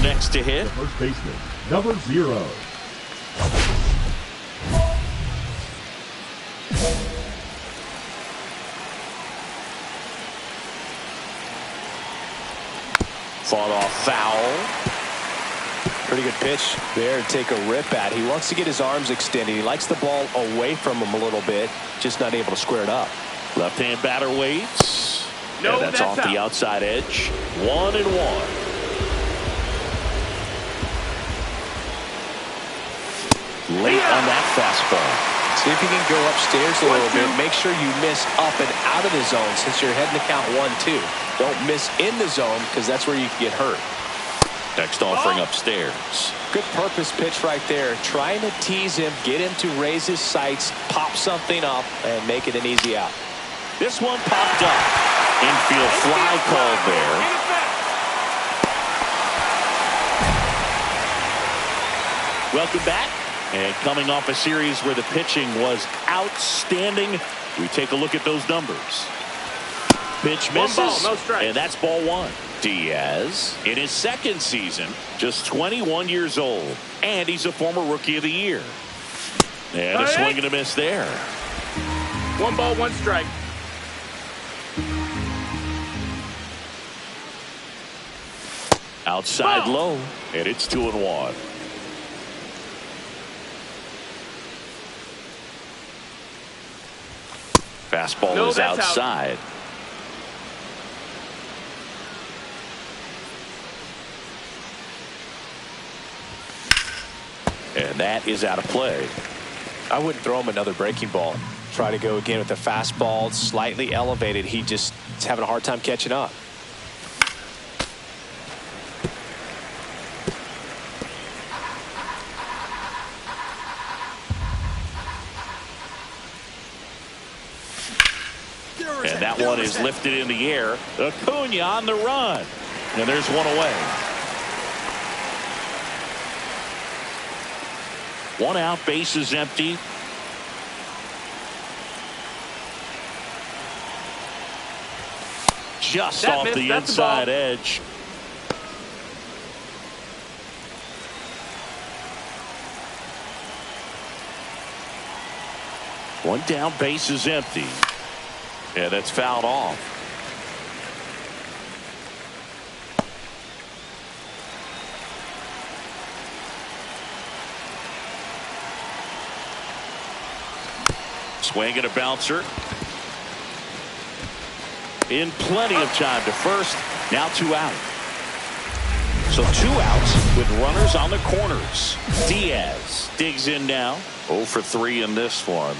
next to hit. The first baseman, number 0. Fought off foul. Pretty good pitch there to take a rip at. He wants to get his arms extended. He likes the ball away from him a little bit, just not able to square it up. Left-hand batter waits. No, that's off the outside edge. 1-1. Late on that fastball. See if you can go upstairs a little bit. Make sure you miss up and out of the zone since you're heading to count 1-2. Don't miss in the zone because that's where you can get hurt. Next offering upstairs. Good purpose pitch right there. Trying to tease him, get him to raise his sights, pop something up, and make it an easy out. This one popped up. Infield fly called there. Welcome back. And coming off a series where the pitching was outstanding, we take a look at those numbers. Pitch misses, and that's ball 1. Diaz, in his second season, just 21 years old, and he's a former Rookie of the Year. And a swing and a miss there. 1 ball, 1 strike. Outside low, and it's 2-1. Fastball is outside. And that is out of play. I wouldn't throw him another breaking ball. Try to go again with the fastball, slightly elevated. He just is having a hard time catching up. And that one is lifted in the air. Acuna on the run. And there's one away. 1 out, base is empty. Just off the inside edge. One down, base is empty. Yeah, that's fouled off. Swing and a bouncer. In plenty of time to first. Now 2 out. So 2 outs with runners on the corners. Diaz digs in now. 0 for 3 in this one.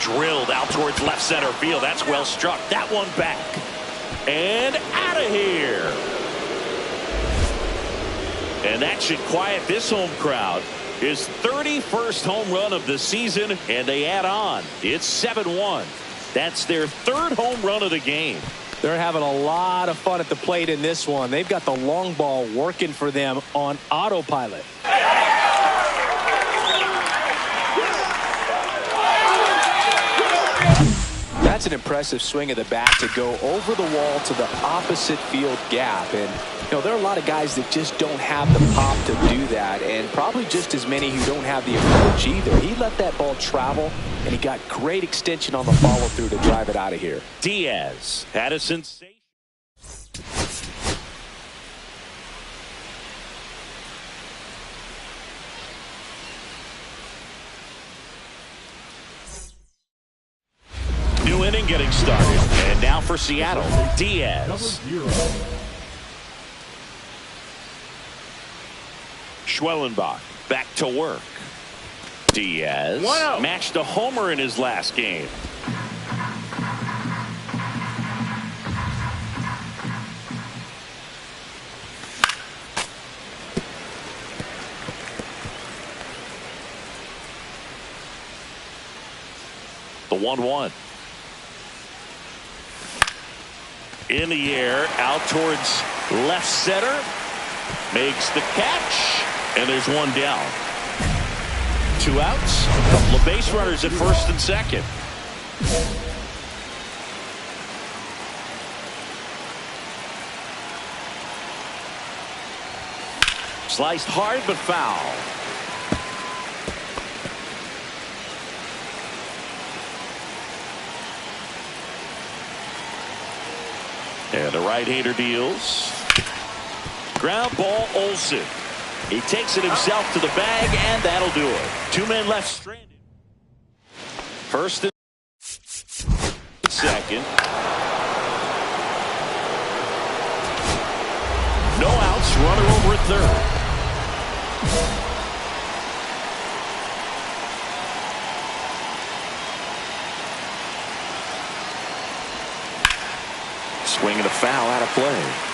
Drilled out towards left center field. That's well struck. That one back. And out of here. And that should quiet this home crowd. His 31st home run of the season, and they add on. It's 7-1. That's their 3rd home run of the game. They're having a lot of fun at the plate in this one. They've got the long ball working for them on autopilot. That's an impressive swing of the bat to go over the wall to the opposite field gap. And, you know, there are a lot of guys that just don't have the pop to do that, and probably just as many who don't have the approach either. He let that ball travel, and he got great extension on the follow-through to drive it out of here. Diaz had a sensation. New inning getting started. And now for Seattle, Diaz. Schwellenbach back to work. Diaz matched a homer in his last game. The 1-1. In the air, out towards left center. Makes the catch. And there's one down. 2 outs. A couple of base runners at first and second. Sliced hard but foul. And the right-hander deals. Ground ball, Olsen. He takes it himself to the bag, and that'll do it. 2 men left stranded. First and second. No outs, runner over at third. Swing and a foul out of play.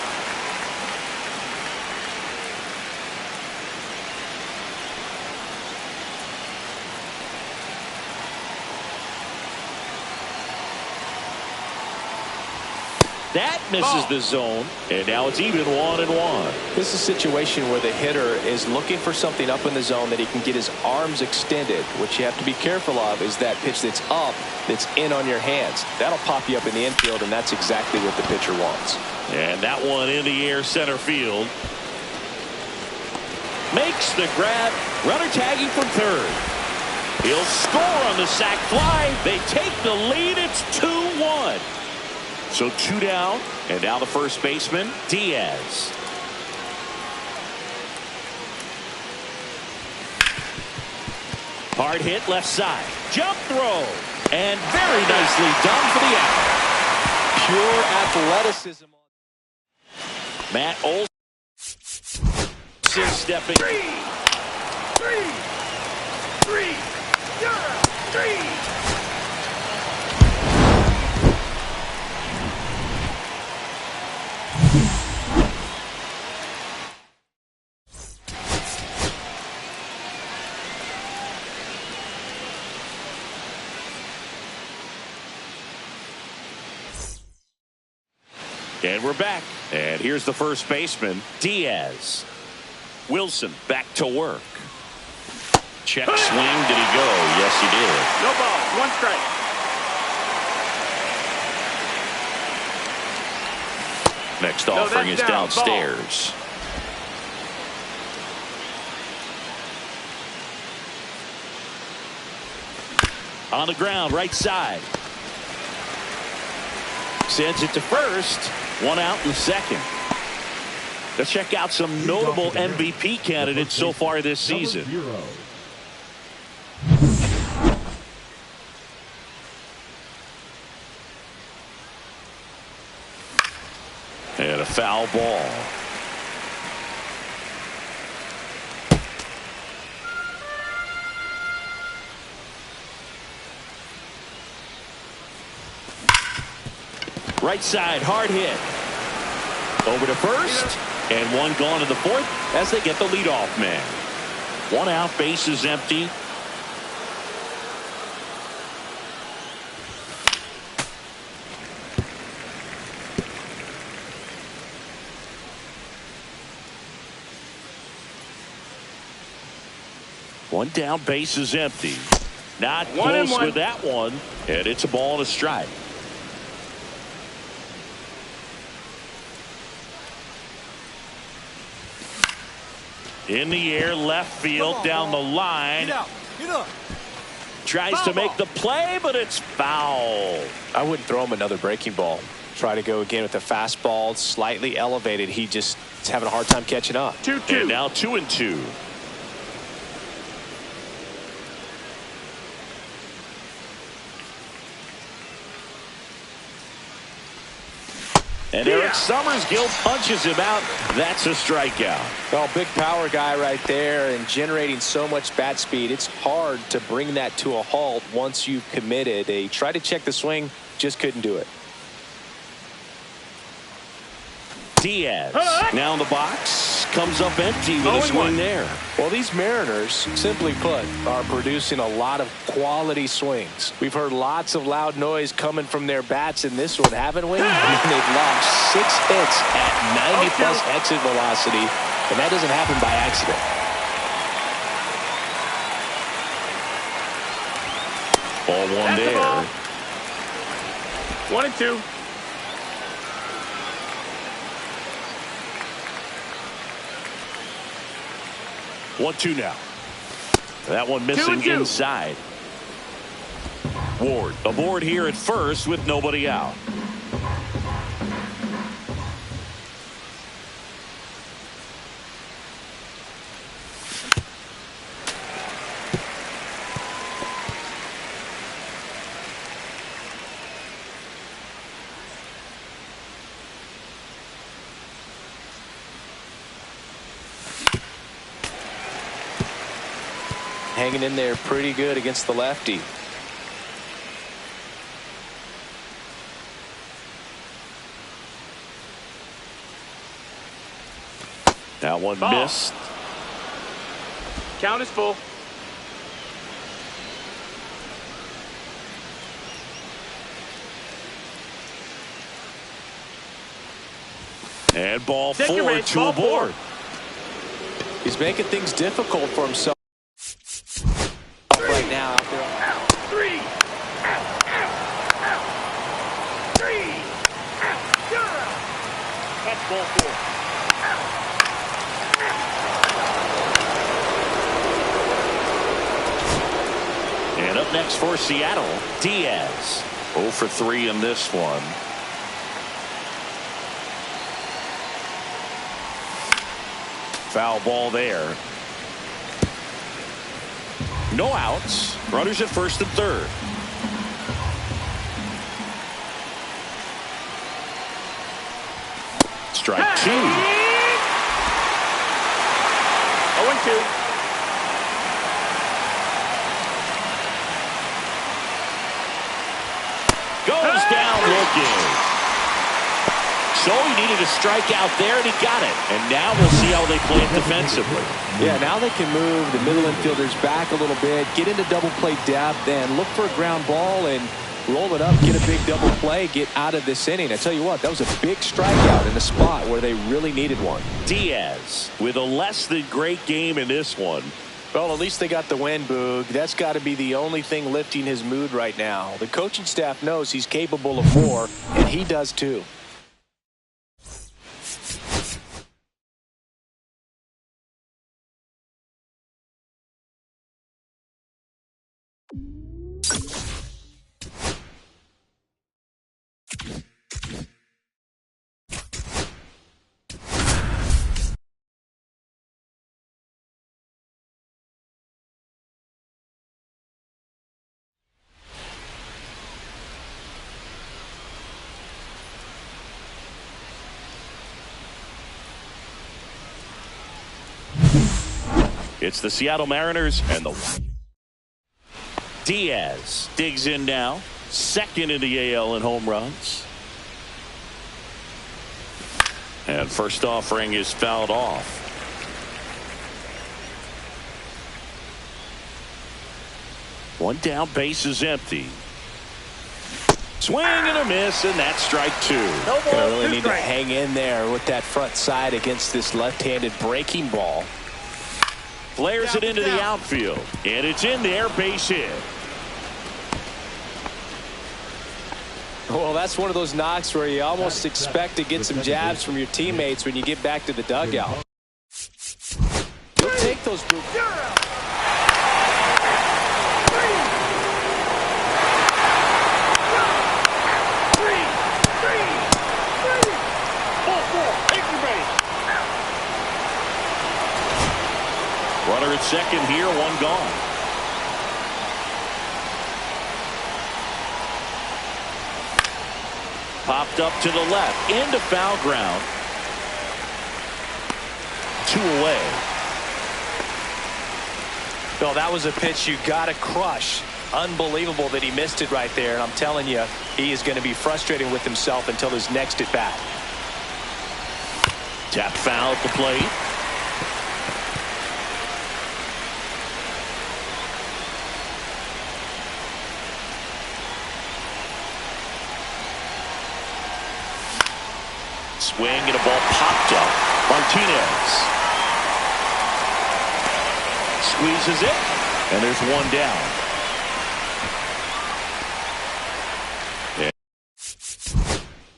That misses the zone, and now it's even 1-1. This is a situation where the hitter is looking for something up in the zone that he can get his arms extended. What you have to be careful of is that pitch that's up, that's in on your hands. That'll pop you up in the infield, and that's exactly what the pitcher wants. And that one in the air center field. Makes the grab. Runner tagging from third. He'll score on the sac fly. They take the lead. It's 2-1. So 2 down, and now the first baseman, Diaz. Hard hit left side. Jump throw. And very nicely done for the out. Pure athleticism. Matt Olsen stepping. Three. And we're back. And here's the first baseman, Diaz. Wilson back to work. Check swing. Did he go? Yes, he did. No ball. 1 strike. Next offering is down. downstairs. On the ground, right side. Sends it to first. 1 out in second. Let's check out some notable MVP candidates so far this season. And a foul ball. Right side, hard hit. Over to first, and 1 gone in the 4th as they get the leadoff man. 1 out, bases empty. One down, bases empty. Not close with that one, and it's a ball and a strike. In the air, left field, down the line. Get up. Tries to make the play, but it's foul. I wouldn't throw him another breaking ball. Try to go again with the fastball, slightly elevated. He just is having a hard time catching up. 2-2. And now 2-2. And Eric Summersgill punches him out. That's a strikeout. Well, big power guy right there and generating so much bat speed. It's hard to bring that to a halt once you've committed. They tried to check the swing, just couldn't do it. Diaz now in the box, comes up empty with a swing there. Well, these Mariners, simply put, are producing a lot of quality swings. We've heard lots of loud noise coming from their bats in this one, haven't we? They've logged 6 hits at 90-plus exit velocity, and that doesn't happen by accident. Ball 1 there. 1-2. 1-2 now. That one missing 2-2. inside. Ward aboard here at first with nobody out. Hanging in there pretty good against the lefty. That one Ball. missed. Count is full. And ball Take your 4 range, to ball a board. 4. He's making things difficult for himself right now out there. 3. 3. That's ball 4. And up next for Seattle, Diaz. 0 for 3 in this one. Foul ball there. No outs. Runners at first and third. Strike 2. 0-2. Goes down looking. So he needed a strikeout there, and he got it. And now we'll see how they play it defensively. Yeah, now they can move the middle infielders back a little bit, get into double play depth, then look for a ground ball and roll it up, get a big double play, get out of this inning. I tell you what, that was a big strikeout in a spot where they really needed one. Diaz with a less than great game in this one. Well, at least they got the win, Boog. That's got to be the only thing lifting his mood right now. The coaching staff knows he's capable of more, and he does too. It's the Seattle Mariners and the Diaz digs in now, second in the AL in home runs. And first offering is fouled off. One down, base is empty. Swing and a miss, and that's strike 2. No ball, Gonna really 2 need to strikes. hang in there with that front side against this left-handed breaking ball. Flares it into the outfield, and it's in there, base hit. Well, that's one of those knocks where you almost expect to get some jabs from your teammates when you get back to the dugout. You'll take those. Runner at second here, one gone. Popped up to the left, into foul ground. 2 away. No, that was a pitch you got to crush. Unbelievable that he missed it right there. And I'm telling you, he is going to be frustrated with himself until his next at bat. Tap foul at the plate. Swing and a ball popped up. Martinez squeezes it, and there's one down.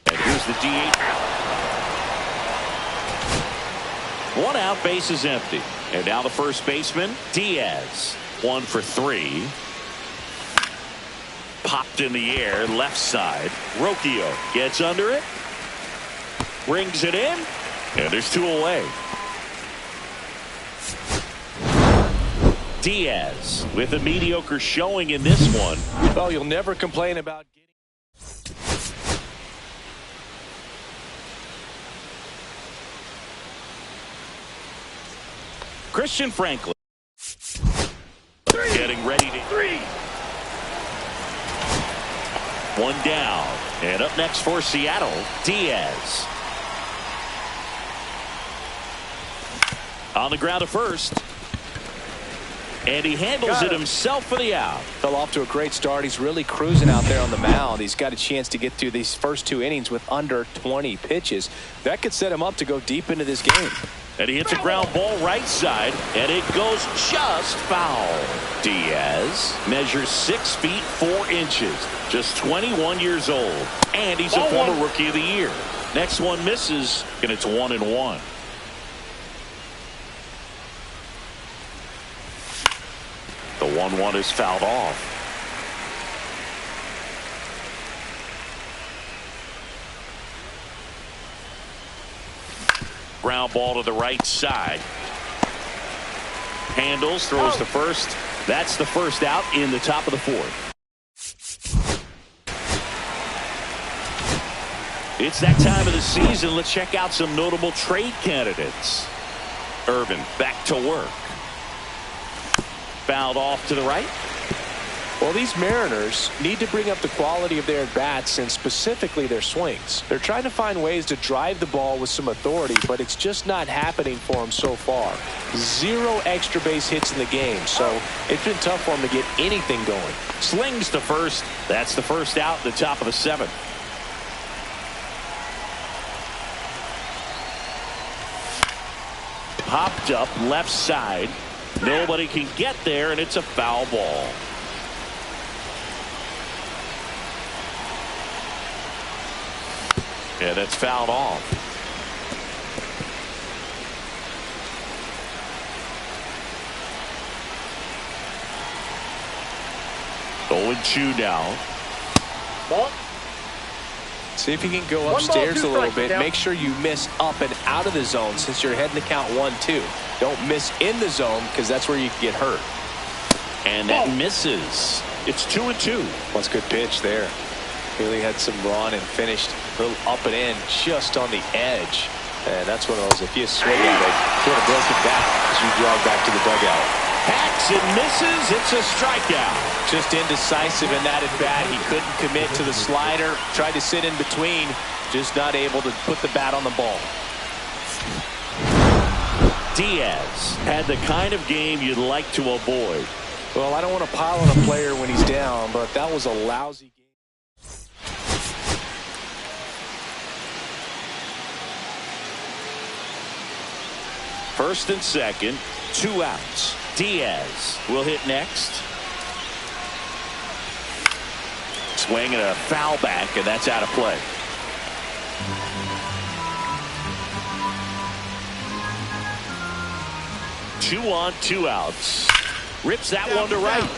And here's the DH. One out, base is empty. And now the first baseman, Diaz. 1 for 3. Popped in the air, left side. Rocchio gets under it. Brings it in. And there's 2 away. Diaz with a mediocre showing in this one. Well, you'll never complain about getting. Christian Franklin. Getting ready to. 3. 1 down. And up next for Seattle, Diaz. On the ground to first. And he handles it himself for the out. Fell off to a great start. He's really cruising out there on the mound. He's got a chance to get through these first 2 innings with under 20 pitches. That could set him up to go deep into this game. And he hits a ground ball right side, and it goes just foul. Diaz measures 6 feet 4 inches, just 21 years old, and he's a former Rookie of the Year. Next one misses, and it's 1-1. The 1-1 is fouled off. Ground ball to the right side. Handles, throws to first. That's the first out in the top of the 4th. It's that time of the season. Let's check out some notable trade candidates. Irvin back to work. Fouled off to the right. Well, these Mariners need to bring up the quality of their at-bats and specifically their swings. They're trying to find ways to drive the ball with some authority, but it's just not happening for them so far. 0 extra base hits in the game, so it's been tough for them to get anything going. Slings to first. That's the first out in the top of the 7th. Popped up left side. Nobody can get there, and it's a foul ball. Yeah, that's fouled off. Oh, 0-2 now. Ball. See if you can go upstairs a little bit. Make sure you miss up and out of the zone since you're heading to count 1-2. Don't miss in the zone because that's where you can get hurt. And that misses. It's 2-2. Well, that's a good pitch there. Really had some run and finished a little up and in just on the edge. And that's one of those, if you swing at it, you want to broken back as you drive back to the dugout. Hacks and misses. It's a strikeout. Just indecisive in that at bat. He couldn't commit to the slider. Tried to sit in between. Just not able to put the bat on the ball. Diaz had the kind of game you'd like to avoid. Well, I don't want to pile on a player when he's down, but that was a lousy game. First and second, 2 outs. Diaz will hit next. Swing and a foul back, and that's out of play. Two on, 2 outs. Rips that one to right.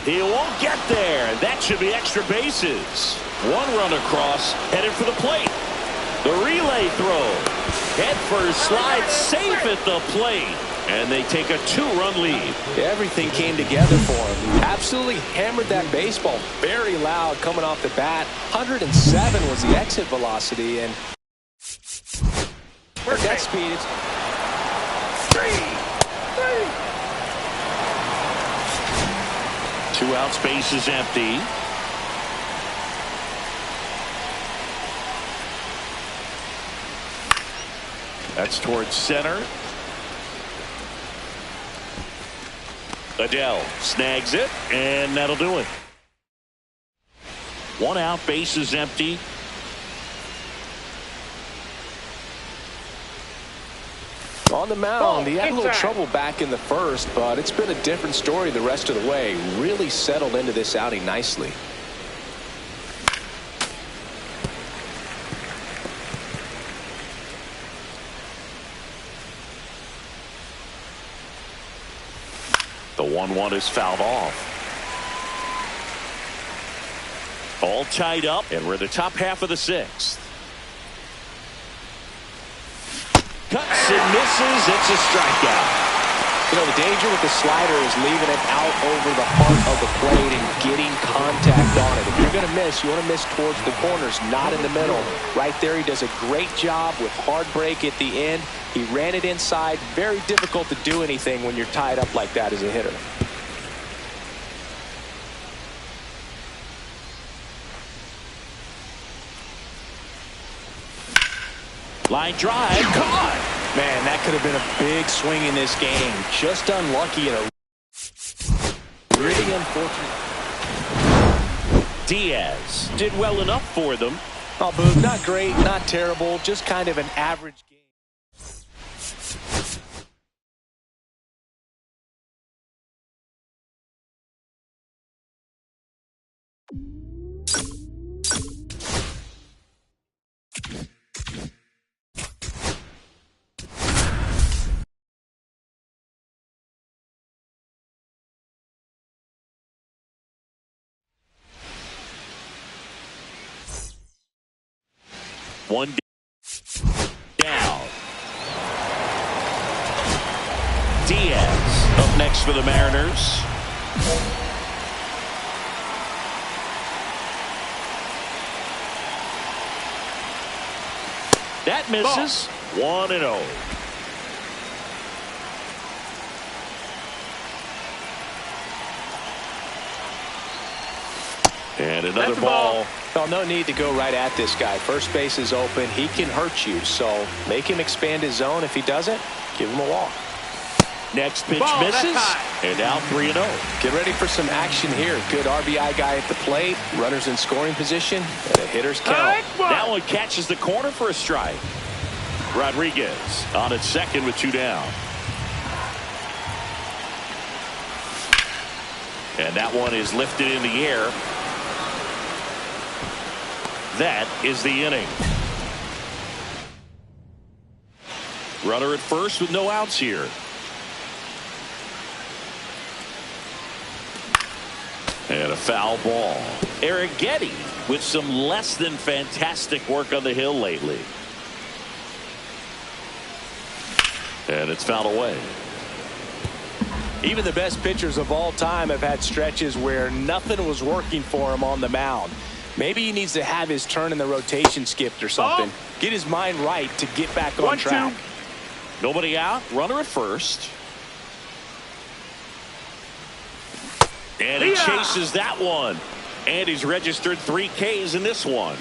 He won't get there. That should be extra bases. 1 run across, headed for the plate. The relay throw. Head first, slide safe at the plate. And they take a 2-run lead. Everything came together for him. Absolutely hammered that baseball. Very loud coming off the bat. 107 was the exit velocity. And at that speed, it's 2 outs, base is empty. That's towards center. Adele snags it, and that'll do it. 1 out, base is empty. On the mound, he had a little trouble back in the first, but it's been a different story the rest of the way. Really settled into this outing nicely. 1-1 is fouled off. All tied up, and we're in the top half of the sixth. Cuts and misses. It's a strikeout. You know, the danger with the slider is leaving it out over the heart of the plate and getting contact on it. If you're going to miss, you want to miss towards the corners, not in the middle. Right there, he does a great job with hard break at the end. He ran it inside. Very difficult to do anything when you're tied up like that as a hitter. Line drive, caught. Man, that could have been a big swing in this game. Just unlucky and a really unfortunate. Diaz did well enough for them. Oh, Boog, not great, not terrible, just kind of an average game. One down. Diaz up next for the Mariners. That misses. 1-0. And another ball. Well, no need to go right at this guy. First base is open. He can hurt you, so make him expand his zone. If he doesn't, give him a walk. Next pitch misses, and now 3-0. Get ready for some action here. Good RBI guy at the plate, runners in scoring position, and a hitter's count. That one catches the corner for a strike. Rodriguez on at second with 2 down. And that one is lifted in the air. That is the inning. Runner at first with no outs here. And a foul ball. Arrighetti with some less than fantastic work on the hill lately. And it's fouled away. Even the best pitchers of all time have had stretches where nothing was working for him on the mound. Maybe he needs to have his turn in the rotation skipped or something. Get his mind right to get back on track. Nobody out. Runner at first. And he chases that one. And he's registered 3 Ks in this one.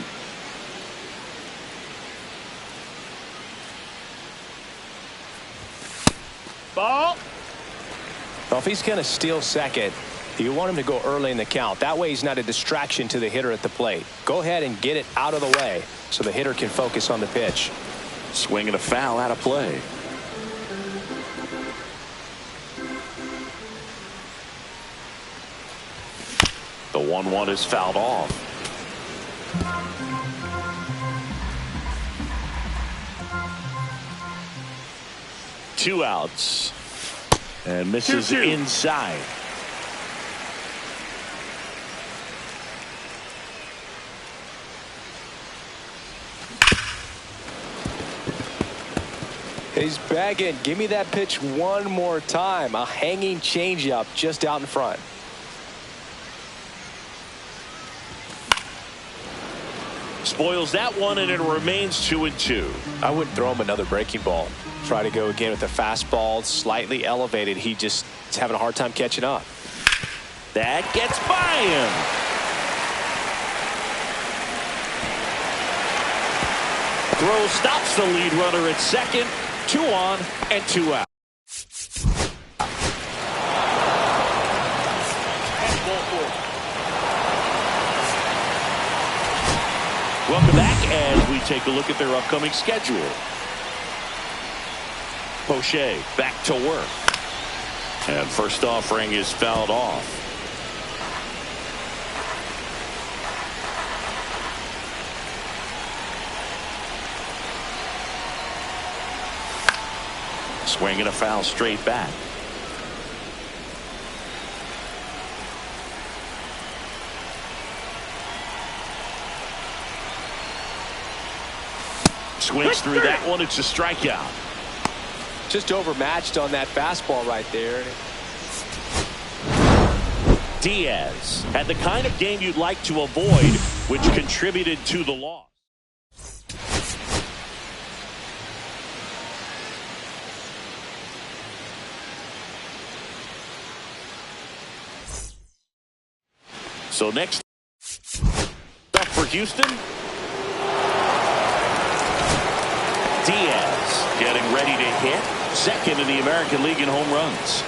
Ball. Well, if he's going to steal second, you want him to go early in the count. That way he's not a distraction to the hitter at the plate. Go ahead and get it out of the way so the hitter can focus on the pitch. Swing and a foul out of play. The 1-1 is fouled off. Two outs. And misses inside. He's bagging. Give me that pitch one more time. A hanging changeup just out in front. Spoils that one, and it remains 2-2. I wouldn't throw him another breaking ball. Try to go again with a fastball, slightly elevated. He just is having a hard time catching up. That gets by him. Throw stops the lead runner at second. 2 on and 2 out. Welcome back as we take a look at their upcoming schedule. Poche back to work. And first offering is fouled off. Swing and a foul straight back. Swings through that one. It's a strikeout. Just overmatched on that fastball right there. Diaz had the kind of game you'd like to avoid, which contributed to the loss. So next up for Houston, Diaz getting ready to hit, second in the American League in home runs.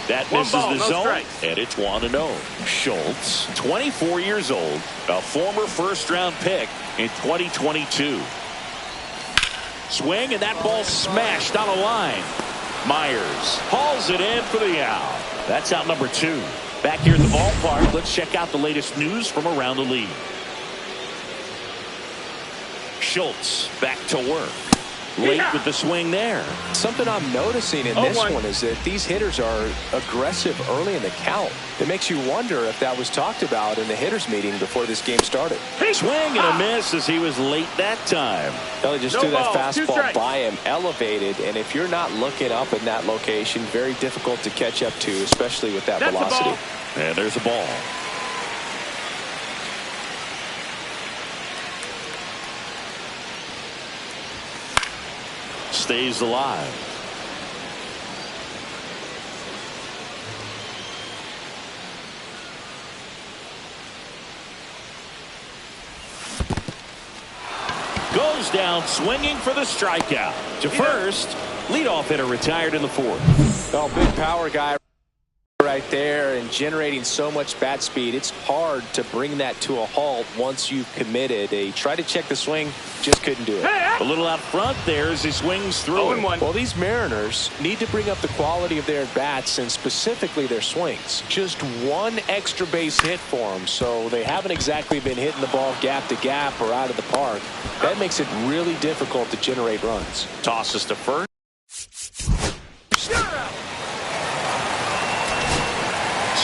That misses the zone, and it's 1-0. Schultz, 24 years old, a former first-round pick in 2022. Swing, and that ball smashed on a line. Myers hauls it in for the out. That's out number 2. Back here at the ballpark, let's check out the latest news from around the league. Schultz back to work. Late with the swing there. Something I'm noticing in this one is that these hitters are aggressive early in the count. It makes you wonder if that was talked about in the hitters meeting before this game started. Swing and a miss as he was late that time. They just threw that fastball by him, elevated, and if you're not looking up in that location, very difficult to catch up to, especially with that velocity. And there's a ball. Stays alive. Goes down swinging for the strikeout. To first, leadoff hitter retired in the 4th. Oh, big power guy right there and generating so much bat speed. It's hard to bring that to a halt once you've committed. They tried to check the swing, just couldn't do it. A little out front there as he swings through. Well, these Mariners need to bring up the quality of their bats and specifically their swings. Just one extra base hit for them, so they haven't exactly been hitting the ball gap to gap or out of the park. That makes it really difficult to generate runs. Tosses to first.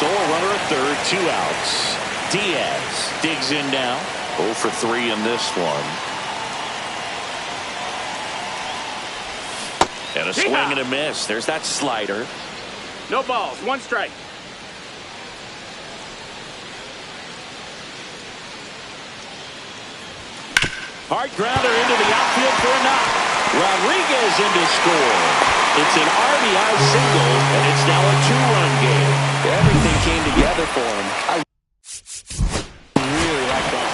So a runner at third, 2 outs. Diaz digs in now. 0 for 3 in this one. And a swing and a miss. There's that slider. No balls, 1 strike. Hard grounder into the outfield for a knock. Rodriguez in to score. It's an RBI single, and it's now a 2-run game. Everything came together for him. I really like that.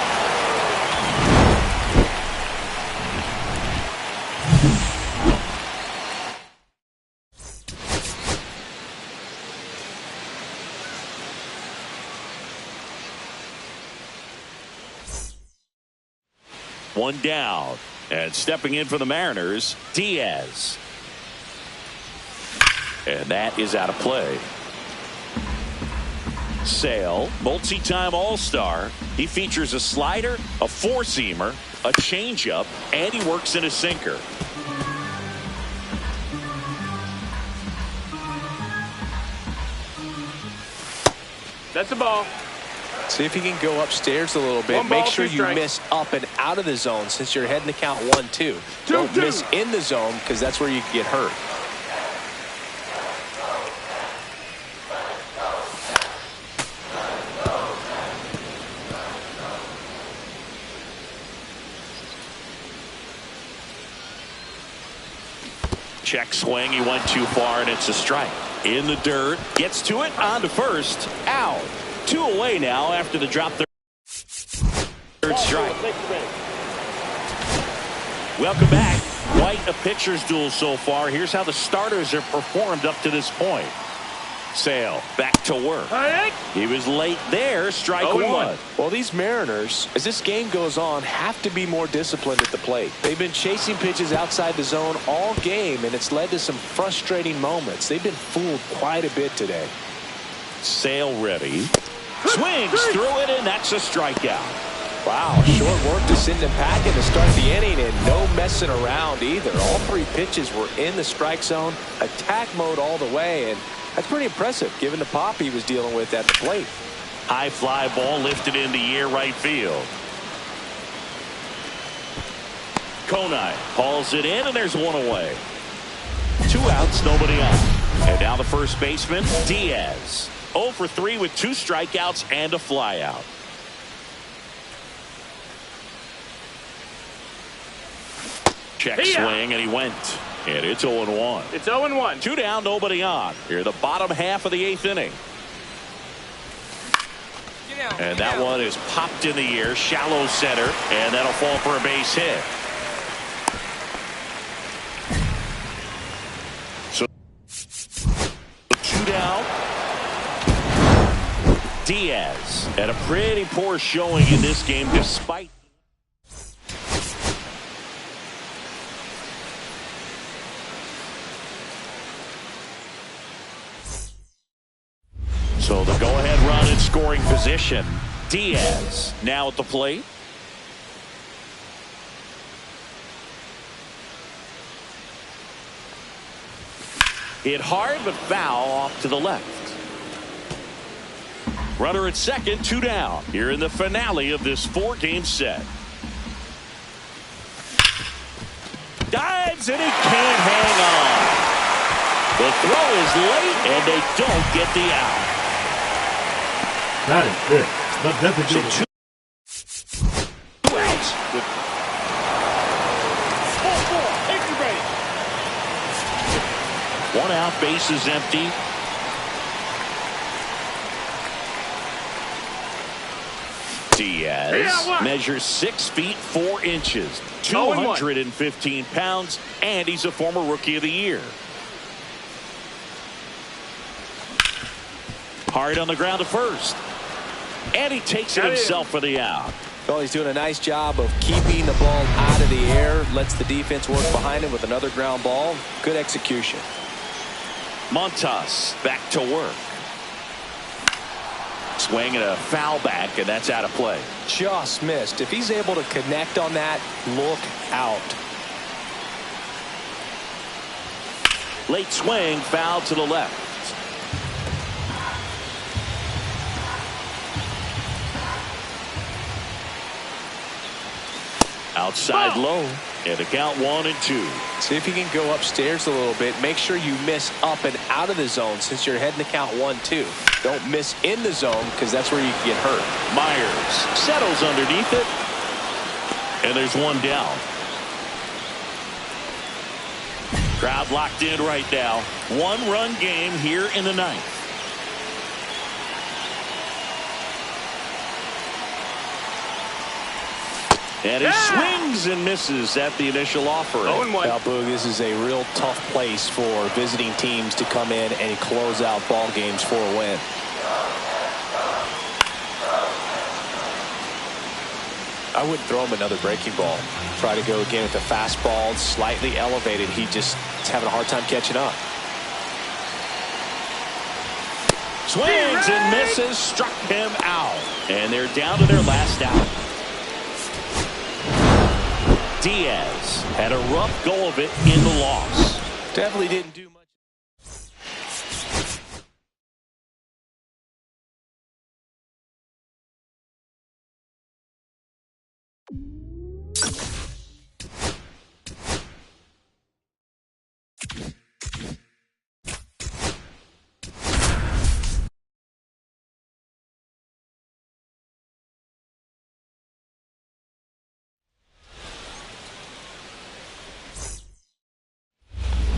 One down, and stepping in for the Mariners, Diaz. And that is out of play. Sale, multi-time All-Star. He features a slider, a four-seamer, a changeup, and he works in a sinker. That's a ball. See if you can go upstairs a little bit. Make sure you miss up and out of the zone since you're heading to count 1-2. Don't miss in the zone because that's where you can get hurt. Check swing. He went too far, and it's a strike. In the dirt. Gets to it. On to first. Out. 2 away now after the drop. Third strike. Welcome back. Quite a pitcher's duel so far. Here's how the starters have performed up to this point. Sale back to work. He was late there. Strike 1. Well, these Mariners, as this game goes on, have to be more disciplined at the plate. They've been chasing pitches outside the zone all game, and it's led to some frustrating moments. They've been fooled quite a bit today. Sale ready. Swings through it, and that's a strikeout. Wow, short work to send him packing to start the inning, and no messing around either. All 3 pitches were in the strike zone, attack mode all the way, and that's pretty impressive given the pop he was dealing with at the plate. High fly ball lifted in the air right field. Conine hauls it in, and there's one away. 2 outs, nobody on. And now the first baseman, Diaz. 0 for 3 with 2 strikeouts and a flyout. Check swing, and he went. And it's 0-1. It's 0-1. 2 down, nobody on. Here, the bottom half of the 8th inning. And that one is popped in the air, shallow center, and that'll fall for a base hit. So 2 down. Diaz had a pretty poor showing in this game despite. So the go-ahead run in scoring position. Diaz now at the plate. Hit hard but foul off to the left. Runner at second, 2 down. Here in the finale of this 4-game set. Dives and he can't hang on. The throw is late and they don't get the out. That is it. The designated. So 2 outs. 4-4. Extra base. 1 out, base is empty. Diaz measures 6 feet 4 inches, 215 pounds, and he's a former Rookie of the Year. Hard on the ground to first. And he takes it himself for the out. Well, he's doing a nice job of keeping the ball out of the air. Lets the defense work behind him with another ground ball. Good execution. Montas back to work. Swing and a foul back, and that's out of play. Just missed. If he's able to connect on that, look out. Late swing, foul to the left. Outside low, and the count 1-2. See if you can go upstairs a little bit. Make sure you miss up and out of the zone since you're heading to count 1-2. Don't miss in the zone because that's where you can get hurt. Myers settles underneath it, and there's 1 down. Crowd locked in right now. 1-run game here in the 9th. And he swings and misses at the initial offering. Now, Boog, this is a real tough place for visiting teams to come in and close out ball games for a win. I wouldn't throw him another breaking ball. Try to go again with the fastball, slightly elevated. He just is having a hard time catching up. Swings and misses, struck him out. And they're down to their last out. Diaz had a rough go of it in the loss. Definitely didn't do much.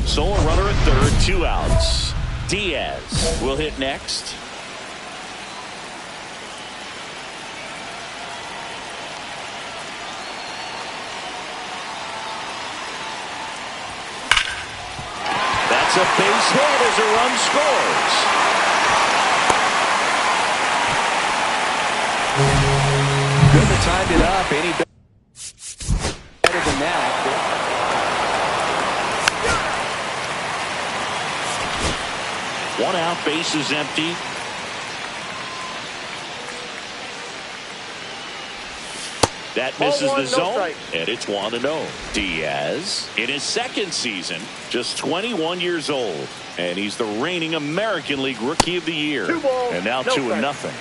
So a runner at third, 2 outs. Diaz will hit next. That's a base hit as a run scores. Couldn't have timed it up any better than that. 1 out, base is empty. That misses the zone, and it's 1-0. Diaz, in his 2nd season, just 21 years old, and he's the reigning American League Rookie of the Year. And now 2-0.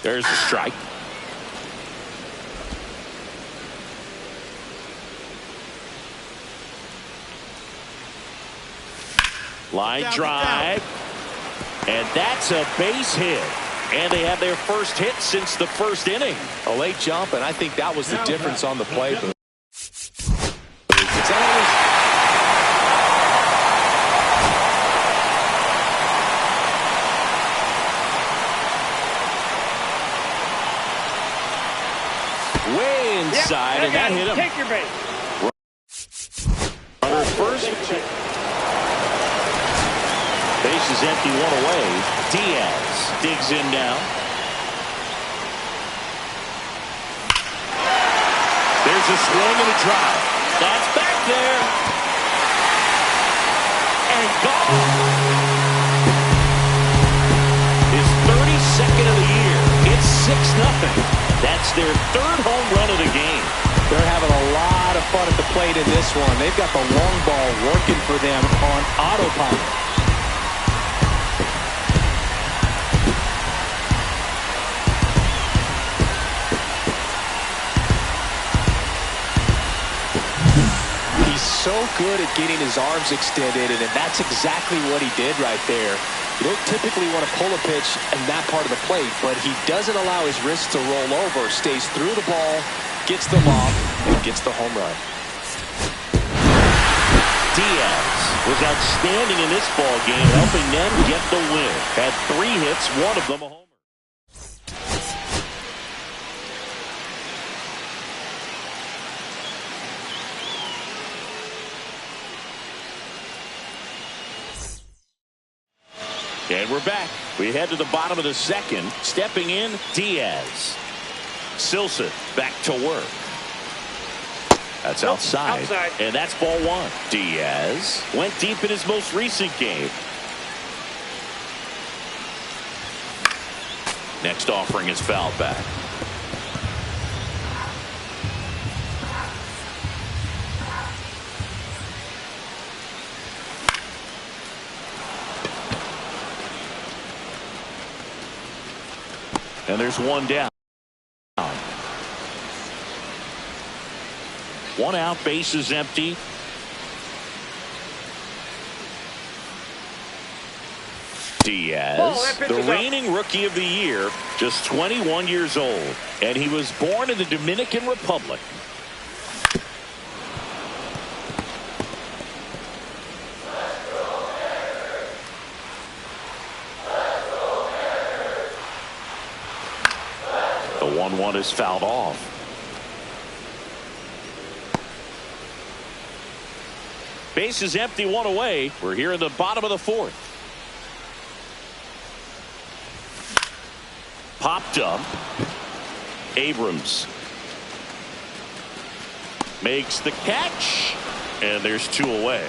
There's the strike. Line drive. And that's a base hit. And they have their first hit since the first inning. A late jump, and I think that was the difference on the play. Way inside, and that hit him. Take your base. Runner first. Base is empty, one away. Diaz digs in now. There's a swing and a drive. That's back there. And gone. His 32nd of the year. It's 6-0. That's their third home run of the game. They're having a lot of fun at the plate in this one. They've got the long ball working for them on autopilot. So good at getting his arms extended, and that's exactly what he did right there. You don't typically want to pull a pitch in that part of the plate, but he doesn't allow his wrists to roll over, stays through the ball, gets them off, and gets the home run. Diaz was outstanding in this ball game, helping them get the win. Had 3 hits, one of them a homer. And we're back. We head to the bottom of the second. Stepping in, Diaz. Silson back to work. That's outside. And that's ball 1. Diaz went deep in his most recent game. Next offering is fouled back. And there's one down. 1 out, base is empty. Diaz, the reigning rookie of the year, just 21 years old. And he was born in the Dominican Republic. The 1-1 is fouled off. Base is empty, 1 away. We're here in the bottom of the 4th. Popped up. Abrams makes the catch. And there's 2 away.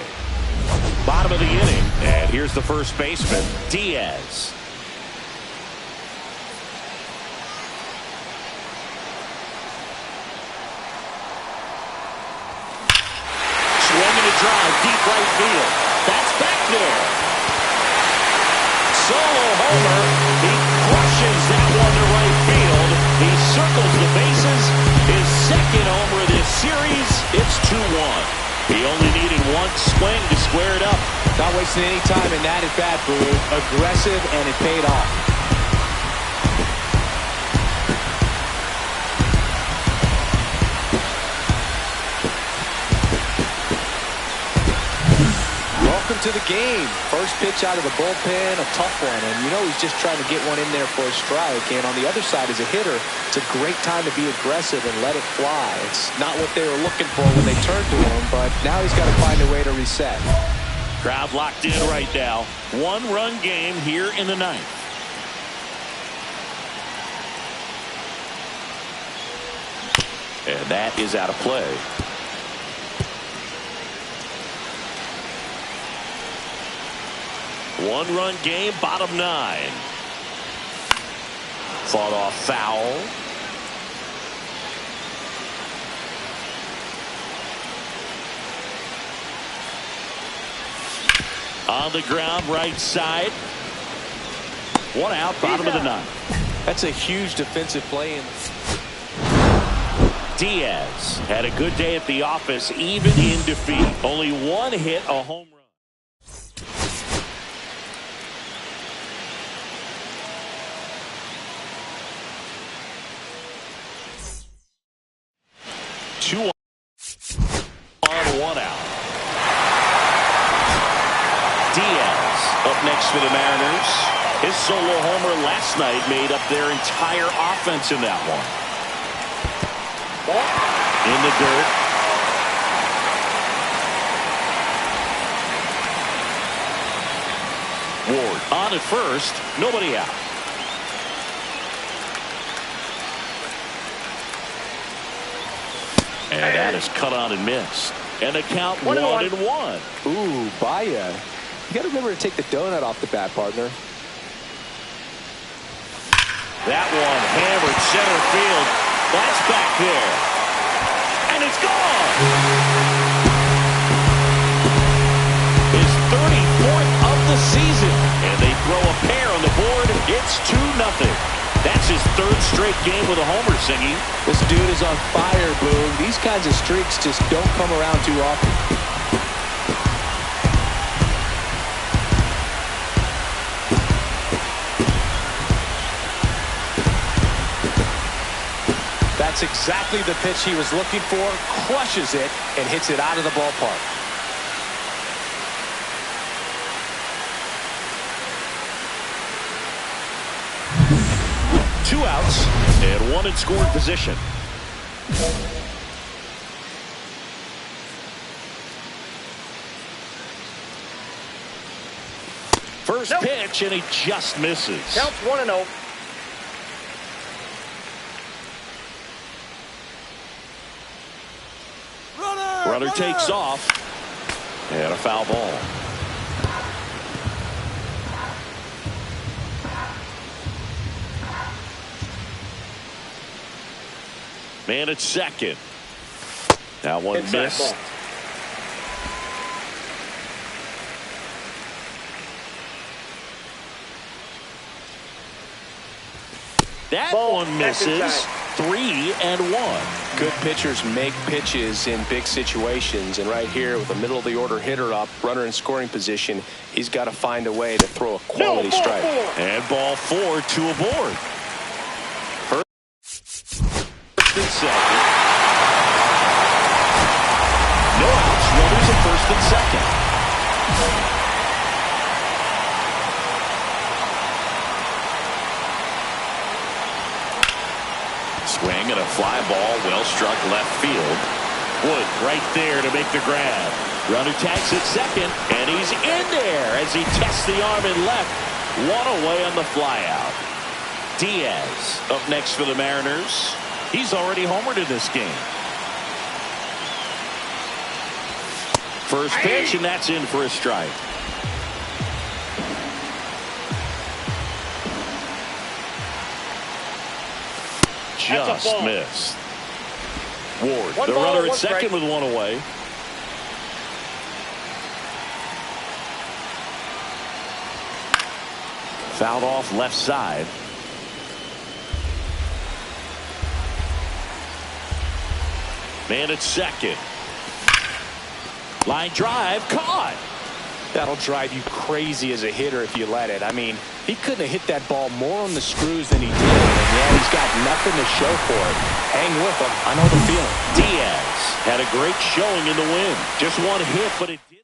Bottom of the inning. And here's the first baseman, Diaz. Drive deep right field. That's back there. Solo homer. He crushes that one to right field. He circles the bases. His second homer of this series. It's 2-1. He only needed 1 swing to square it up. Not wasting any time in that at bat, Boo. Aggressive, and it paid off. To the game. First pitch out of the bullpen, a tough one, and you know he's just trying to get one in there for a strike. And on the other side, as a hitter, it's a great time to be aggressive and let it fly. It's not what they were looking for when they turned to him, but now he's got to find a way to reset. Crowd locked in right now. 1-run game here in the 9th. And that is out of play. 1-run game, bottom 9. Fought off foul. On the ground, right side. 1 out, bottom of the 9th. That's a huge defensive play. Diaz had a good day at the office, even in defeat. Only one hit, a home run. Two on, one out. Diaz up next for the Mariners. His solo homer last night made up their entire offense in that one. In the dirt. Ward on at first, nobody out. And that is cut on and missed. And the count 1-1. Ooh, Baya. You got to remember to take the donut off the bat, partner. That one hammered center field. That's back there. And it's gone. His 34th of the season. And they throw a pair on the board. It's 2-0. That's his third straight game with a homer, Singy. This dude is on fire, Boom. These kinds of streaks just don't come around too often. That's exactly the pitch he was looking for. Crushes it and hits it out of the ballpark. Two outs and one in scoring position. First pitch, and he just misses. Counts 1-0. Runner takes off, and a foul ball. Man at second. That one missed. That one misses. 3-1. Good pitchers make pitches in big situations, and right here with a middle of the order hitter up, runner in scoring position, he's got to find a way to throw a quality strike. And ball 4, 2 aboard. First and second. No outs. Runners at first and second. Swing and a fly ball, well struck left field. Wood right there to make the grab. Runner tags at second, and he's in there as he tests the arm in left. One away on the fly out. Diaz up next for the Mariners. He's already homered in this game. First pitch, and that's in for a strike. Just missed. Ward, the runner at second with one away. Fouled off left side. Man at second. Line drive, caught. That'll drive you crazy as a hitter if you let it. I mean, he couldn't have hit that ball more on the screws than he did. And yeah, he's got nothing to show for it. Hang with him. I know the feeling. Diaz had a great showing in the win. Just one hit, but it did.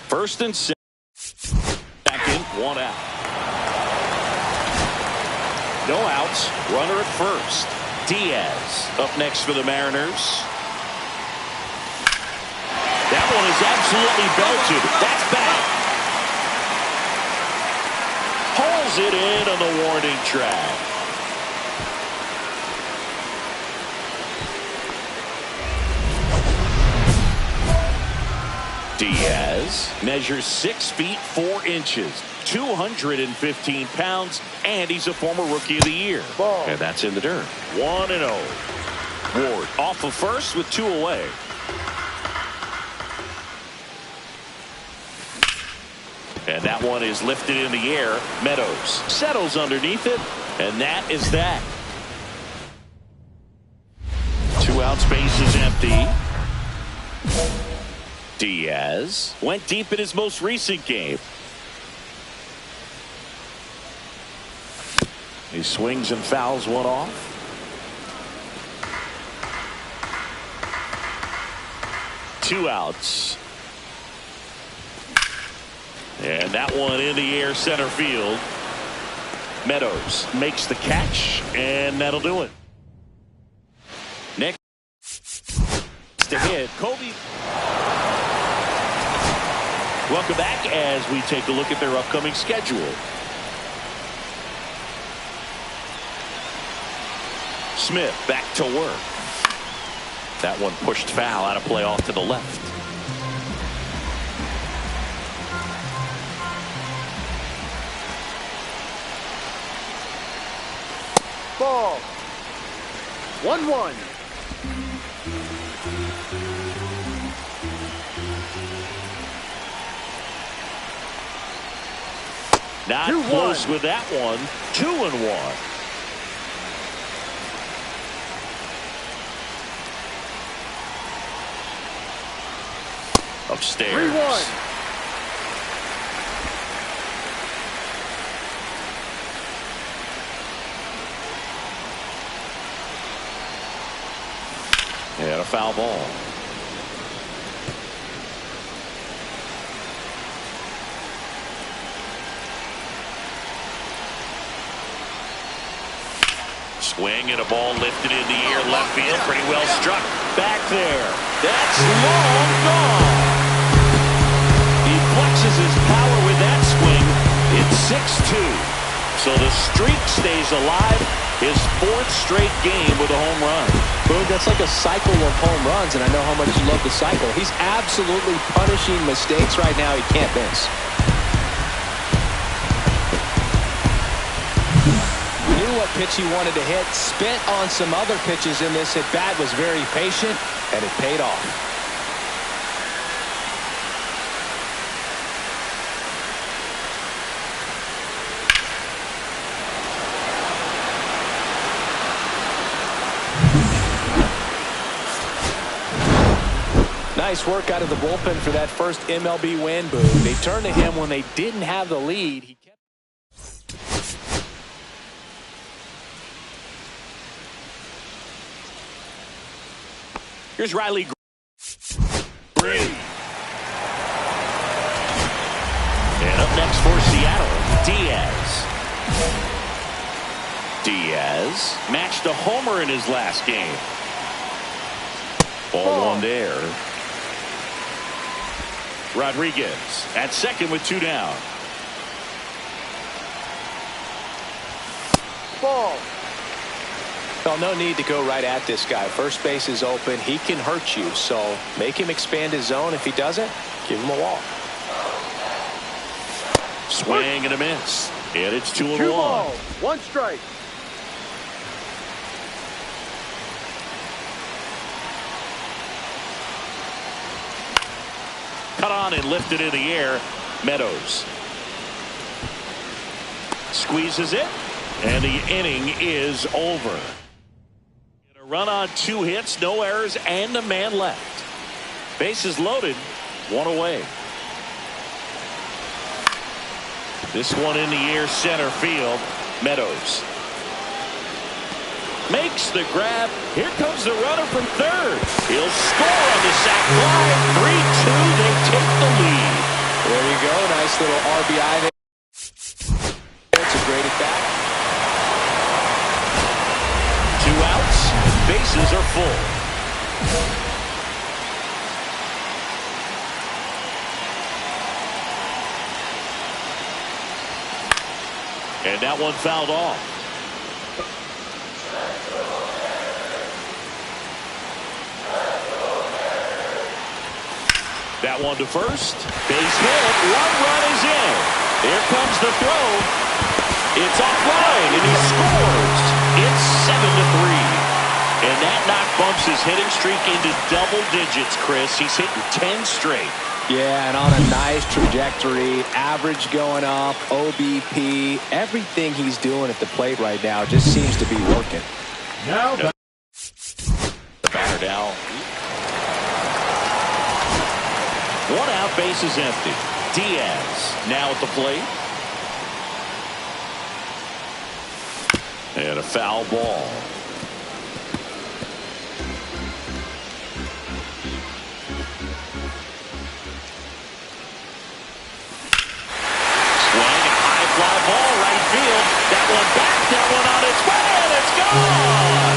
First and second, one out. No outs, runner at first. Diaz up next for the Mariners. That one is absolutely belted. That's back. Hauls it in on the warning track. Diaz measures 6 feet 4 inches, 215 pounds, and he's a former Rookie of the Year. Ball. And that's in the dirt. 1-0. Ward off of first with 2 away. And that one is lifted in the air. Meadows settles underneath it, and that is that. 2 outs, base is empty. Diaz went deep in his most recent game. He swings and fouls one off. Two outs. And that one in the air, center field. Meadows makes the catch, and that'll do it. Next to hit, Kobe. Welcome back as we take a look at their upcoming schedule. Smith back to work. That one pushed foul out of play off to the left. Ball. 1-1. Not 2-1. close with that one. 2-1. Upstairs. 3-1. And a foul ball. Swing and a ball lifted in the air, left field, pretty well struck. Back there. That's long gone. He flexes his power with that swing. It's 6-2. So the streak stays alive. His 4th straight game with a home run. Boom, that's like a cycle of home runs, and I know how much you love the cycle. He's absolutely punishing mistakes right now he can't miss. Knew what pitch he wanted to hit, spent on some other pitches in this at bat, was very patient, and it paid off. Nice work out of the bullpen for that first MLB win, Boone. They turned to him when they didn't have the lead. He kept... Here's Riley Green. And up next for Seattle, Diaz. Diaz matched a homer in his last game. Ball one there. Rodriguez at second with 2 down. Ball. Well, no need to go right at this guy. First base is open. He can hurt you. So make him expand his zone. If he doesn't, give him a walk. Swing and a miss. And it's 2-1. 2 balls, 1 strike. Cut on and lifted in the air. Meadows squeezes it, and the inning is over. A run on 2 hits, no errors, and a man left. Bases loaded, 1 away. This one in the air, center field. Meadows makes the grab. Here comes the runner from third. He'll score on the sac fly. 3-2. They take the lead. There you go. Nice little RBI there. It's a great at bat. 2 outs. Bases are full. And that one fouled off. That one to first. Base hit. One run is in. Here comes the throw. It's offline, and he scores. It's 7-3. And that knock bumps his hitting streak into double digits, Chris. He's hitting 10 straight. Yeah, and on a nice trajectory, average going up, OBP, everything he's doing at the plate right now just seems to be working. Now, the batter now. One out, base is empty. Diaz now at the plate. And a foul ball. Fly ball right field. That one back. That one on its way. And it's gone.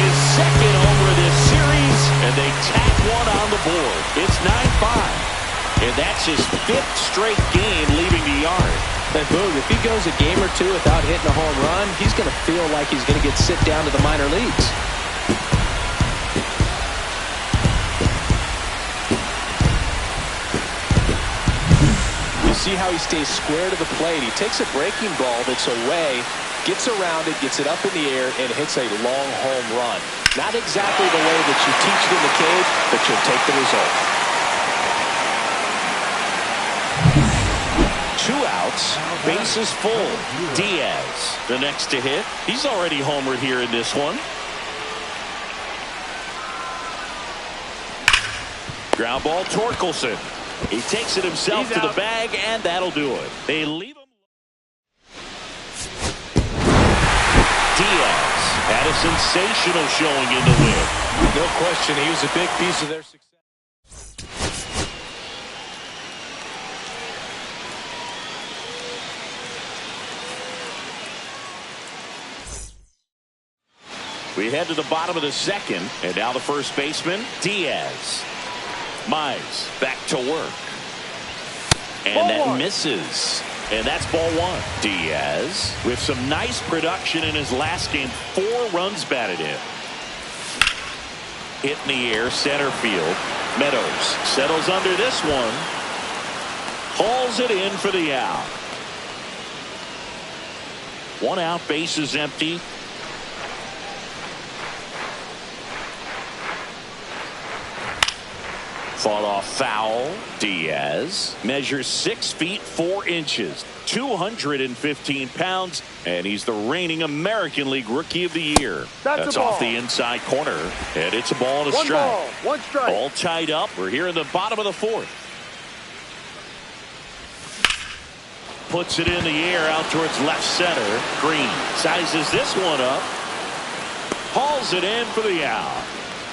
His second homer this series. And they tack one on the board. It's 9-5. And that's his 5th straight game leaving the yard. And Boog, if he goes a game or two without hitting a home run, he's going to feel like he's going to get sit down to the minor leagues. See how he stays square to the plate. He takes a breaking ball that's away, gets around it, gets it up in the air, and hits a long home run. Not exactly the way that you teach it in the cage, but you'll take the result. 2 outs, bases full. Diaz, the next to hit. He's already homered here in this one. Ground ball, Torkelson. He takes it himself to the bag, and that'll do it. They leave him. Diaz had a sensational showing in the win. No question, he was a big piece of their success. We head to the bottom of the second, and now the first baseman, Diaz. Mize back to work. And that misses. And that's ball 1. Diaz with some nice production in his last game. 4 runs batted in. Hit in the air, center field. Meadows settles under this one. Hauls it in for the out. 1 out, base is empty. Fought off foul. Diaz measures 6 feet 4 inches, 215 pounds, and he's the reigning American League Rookie of the Year. That's off the inside corner, and it's a ball and a strike. 1 ball, 1 strike. All tied up. We're here in the bottom of the 4th. Puts it in the air out towards left center. Green sizes this one up. Hauls it in for the out.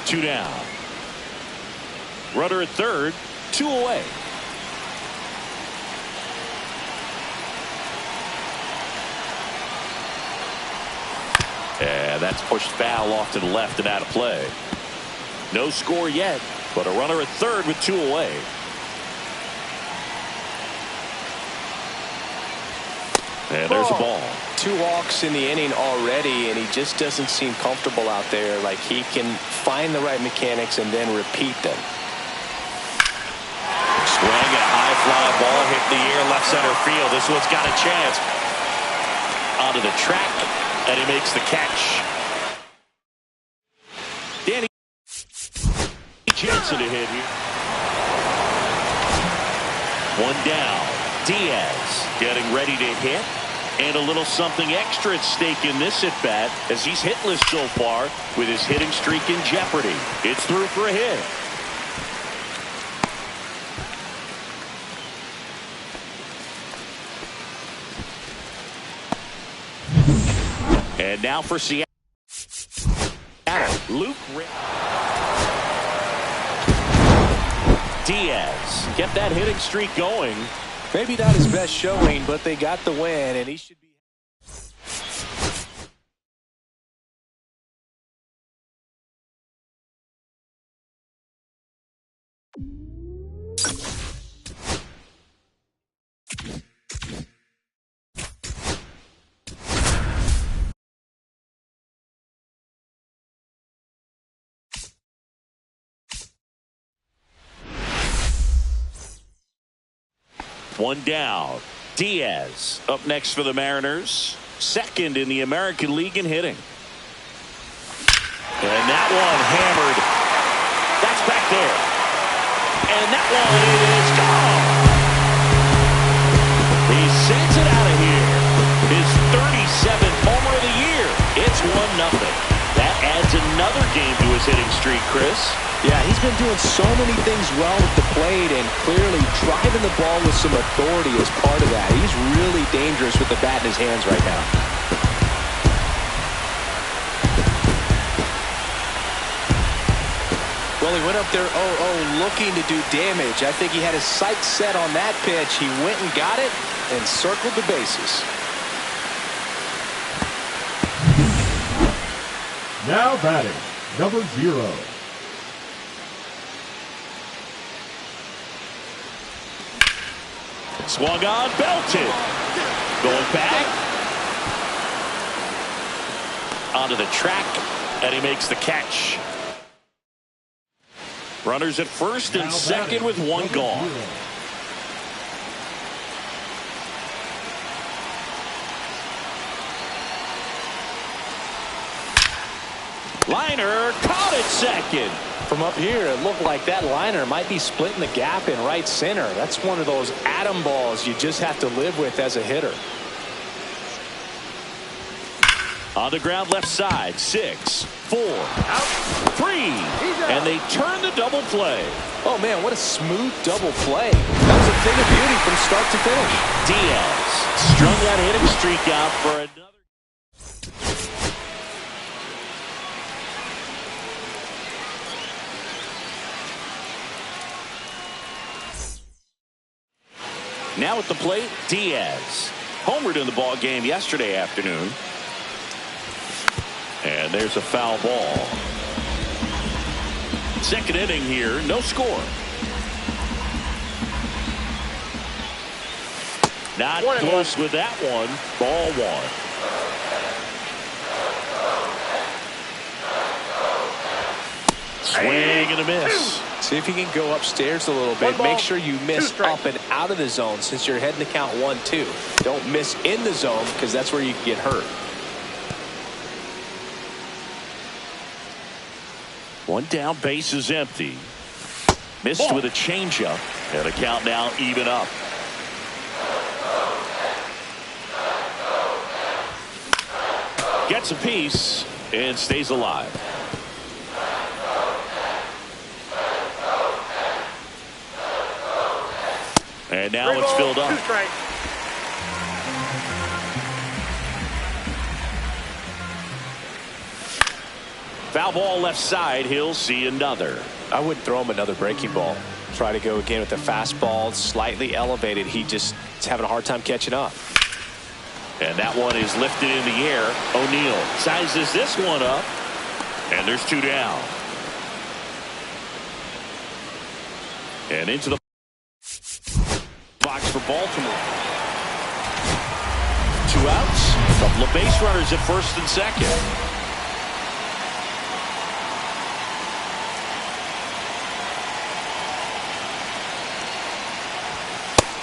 2 down. Runner at third, 2 away. And that's pushed foul off to the left and out of play. No score yet, but a runner at third with 2 away. And there's a ball. 2 walks in the inning already, and he just doesn't seem comfortable out there. Like he can find the right mechanics and then repeat them. Swing and a high fly ball hit in the air left center field. This one's got a chance. Onto the track, and he makes the catch. Danny Jensen to hit here. 1 down. Diaz getting ready to hit. And a little something extra at stake in this at bat as he's hitless so far with his hitting streak in jeopardy. It's through for a hit. And now for Seattle. Luke Diaz kept that hitting streak going. Maybe not his best showing, but they got the win, and he should be. One down. Diaz up next for the Mariners. Second in the American League in hitting. And that one hammered. That's back there. And that one is gone. He sends it out of here. His 37th homer of the year. It's 1-0. That adds another game to his hitting streak, Chris. Yeah, he's been doing so many things well with the plate and clearly driving the ball with some authority as part of that. He's really dangerous with the bat in his hands right now. Well, he went up there 0-0 looking to do damage. I think he had his sights set on that pitch. He went and got it and circled the bases. Now batting, number 0. Swung on, belted. Going back. Onto the track, and he makes the catch. Runners at first and second with one gone. Liner caught at second. From up here, it looked like that liner might be splitting the gap in right center. That's one of those atom balls you just have to live with as a hitter. On the ground left side, 6, 4, out, 3, and they turn the double play. Oh man, what a smooth double play. That was a thing of beauty from start to finish. Diaz strung that hitting streak out for another. Now at the plate, Diaz. Homered in the ball game yesterday afternoon. And there's a foul ball. Second inning here, no score. Not close with that one. Ball 1. Swing and a miss. See if you can go upstairs a little bit. Make sure you miss up and out of the zone since you're heading to count 1-2. Don't miss in the zone because that's where you can get hurt. One down, base is empty. Missed with a changeup. And a count now even up. Gets a piece and stays alive. And now it's filled up. Foul ball left side. He'll see another. I wouldn't throw him another breaking ball. Try to go again with the fastball slightly elevated. He just is having a hard time catching up. And that one is lifted in the air. O'Neill sizes this one up. And there's 2 down. And into the box for Baltimore. 2 outs. Couple of base runners at first and second.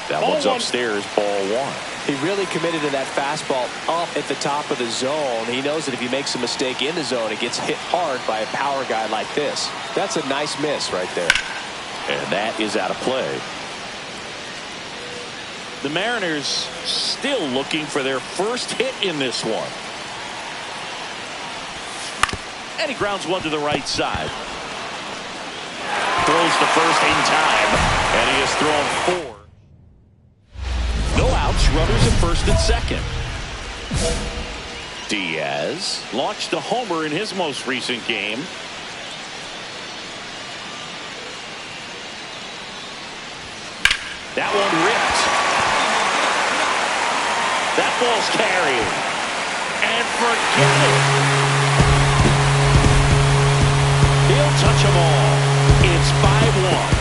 That one's upstairs, ball 1. He really committed to that fastball up at the top of the zone. He knows that if he makes a mistake in the zone, it gets hit hard by a power guy like this. That's a nice miss right there. And that is out of play. The Mariners still looking for their first hit in this one. And he grounds one to the right side. Throws the first in time. And he has thrown 4. No outs, runners at first and second. Diaz launched a homer in his most recent game. That one ripped. That ball's carried. And forget it. He'll touch them all. It's 5-1.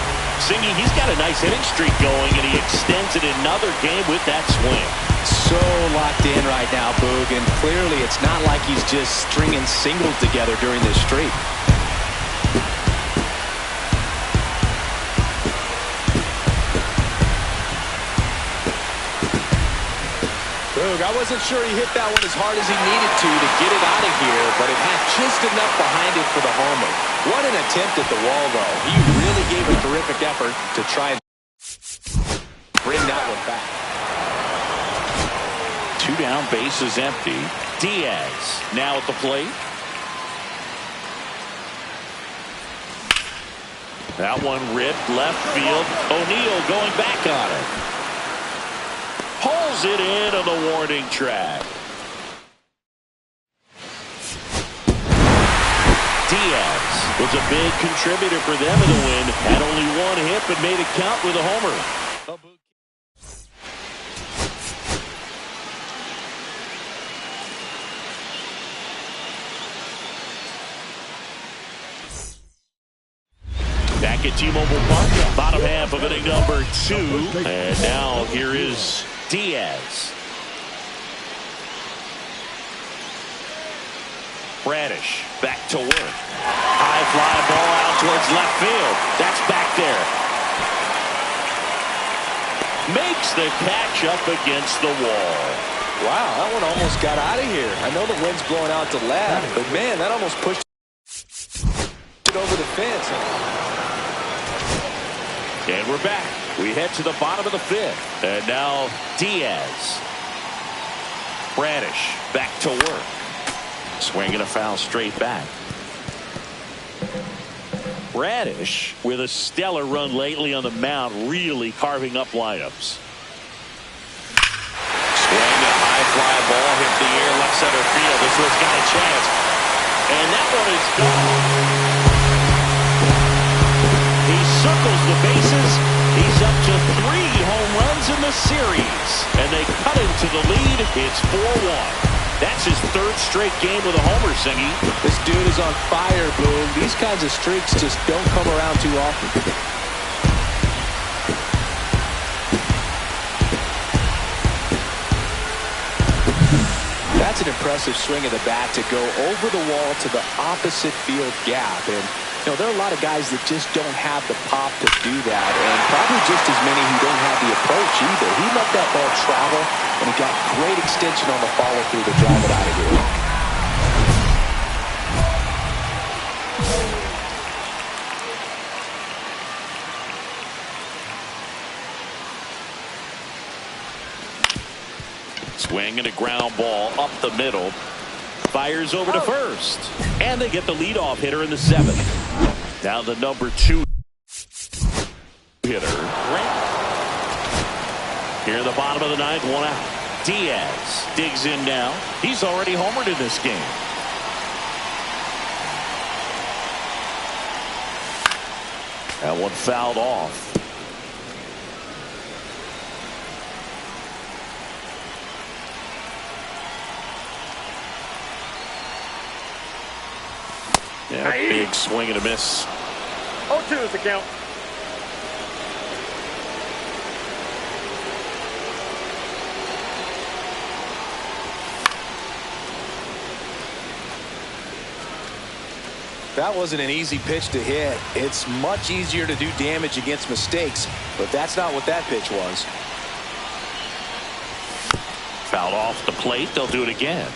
Singy, he's got a nice hitting streak going, and he extends it another game with that swing. So locked in right now, Boog, and clearly it's not like he's just stringing singles together during this streak. Boog, I wasn't sure he hit that one as hard as he needed to get it out of here, but it had just enough behind it for the homer. What an attempt at the wall, though. He really gave a terrific effort to try and bring that one back. 2 down, bases empty. Diaz now at the plate. That one ripped left field. O'Neill going back on it. Pulls it in on the warning track. Diaz was a big contributor for them in the win. Had only 1 hit but made it count with a homer. Back at T-Mobile Park, bottom half of inning number 2. And now here is Diaz. Bradish back to work. High fly ball out towards left field. That's back there. Makes the catch up against the wall. Wow, that one almost got out of here. I know the wind's blowing out to left, but man, that almost pushed it over the fence. And we're back. We head to the bottom of the 5th. And now Diaz. Bradish back to work. Swinging a foul straight back. Bradish with a stellar run lately on the mound, really carving up lineups. Swing a high fly ball hit the air left center field. This one's got a chance. And that one is gone. He circles the bases. He's up to 3 home runs in the series. And they cut into the lead. It's 4-1. That's his 3rd straight game with a homer, Singy. This dude is on fire, Boog. These kinds of streaks just don't come around too often. That's an impressive swing of the bat to go over the wall to the opposite field gap. And, you know, there are a lot of guys that just don't have the pop to do that, and probably just as many who don't have the approach either. He let that ball travel, and he got great extension on the follow-through to drive it out of here. Swing and a ground ball up the middle. Fires over to first. And they get the leadoff hitter in the 7th. Now the number 2 hitter. Here in the bottom of the 9th, 1 out. Diaz digs in now. He's already homered in this game. That one fouled off. Yeah, big swing and a miss. 0-2 is the count. That wasn't an easy pitch to hit. It's much easier to do damage against mistakes, but that's not what that pitch was. Fouled off the plate. They'll do it again.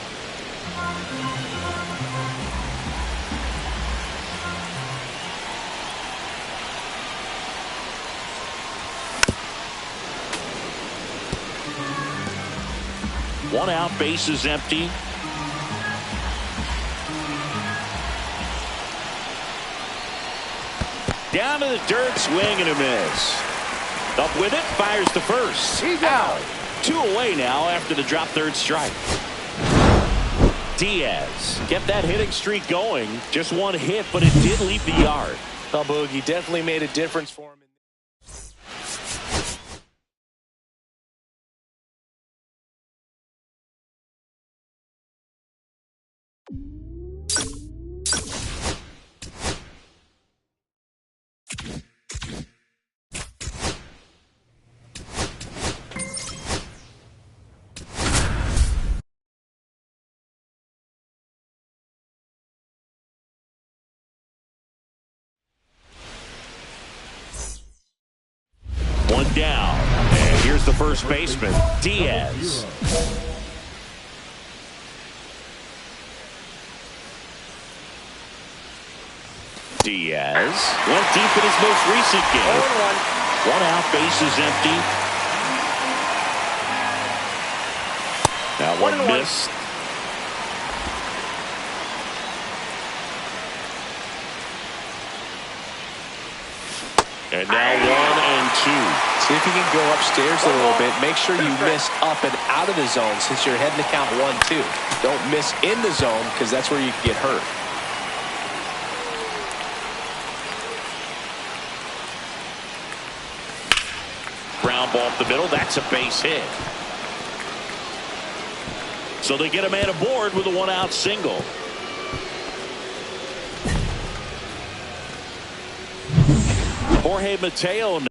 One out, bases empty. Down to the dirt, swing and a miss. Up with it, fires to first. He's out. 2 away now after the drop 3rd strike. Diaz kept that hitting streak going. Just 1 hit, but it did leave the yard. Oh, Boog, he definitely made a difference for him. One down. And here's the first baseman, Diaz. Diaz went deep in his most recent game. 0-1. One out, bases empty. Now one 1-1. missed. And now 1-2. See if you can go upstairs a little bit. Make sure you miss up and out of the zone since you're heading to count 1-2. Don't miss in the zone because that's where you can get hurt. Ground ball up the middle. That's a base hit. So they get a man aboard with a one-out single. Jorge Mateo now.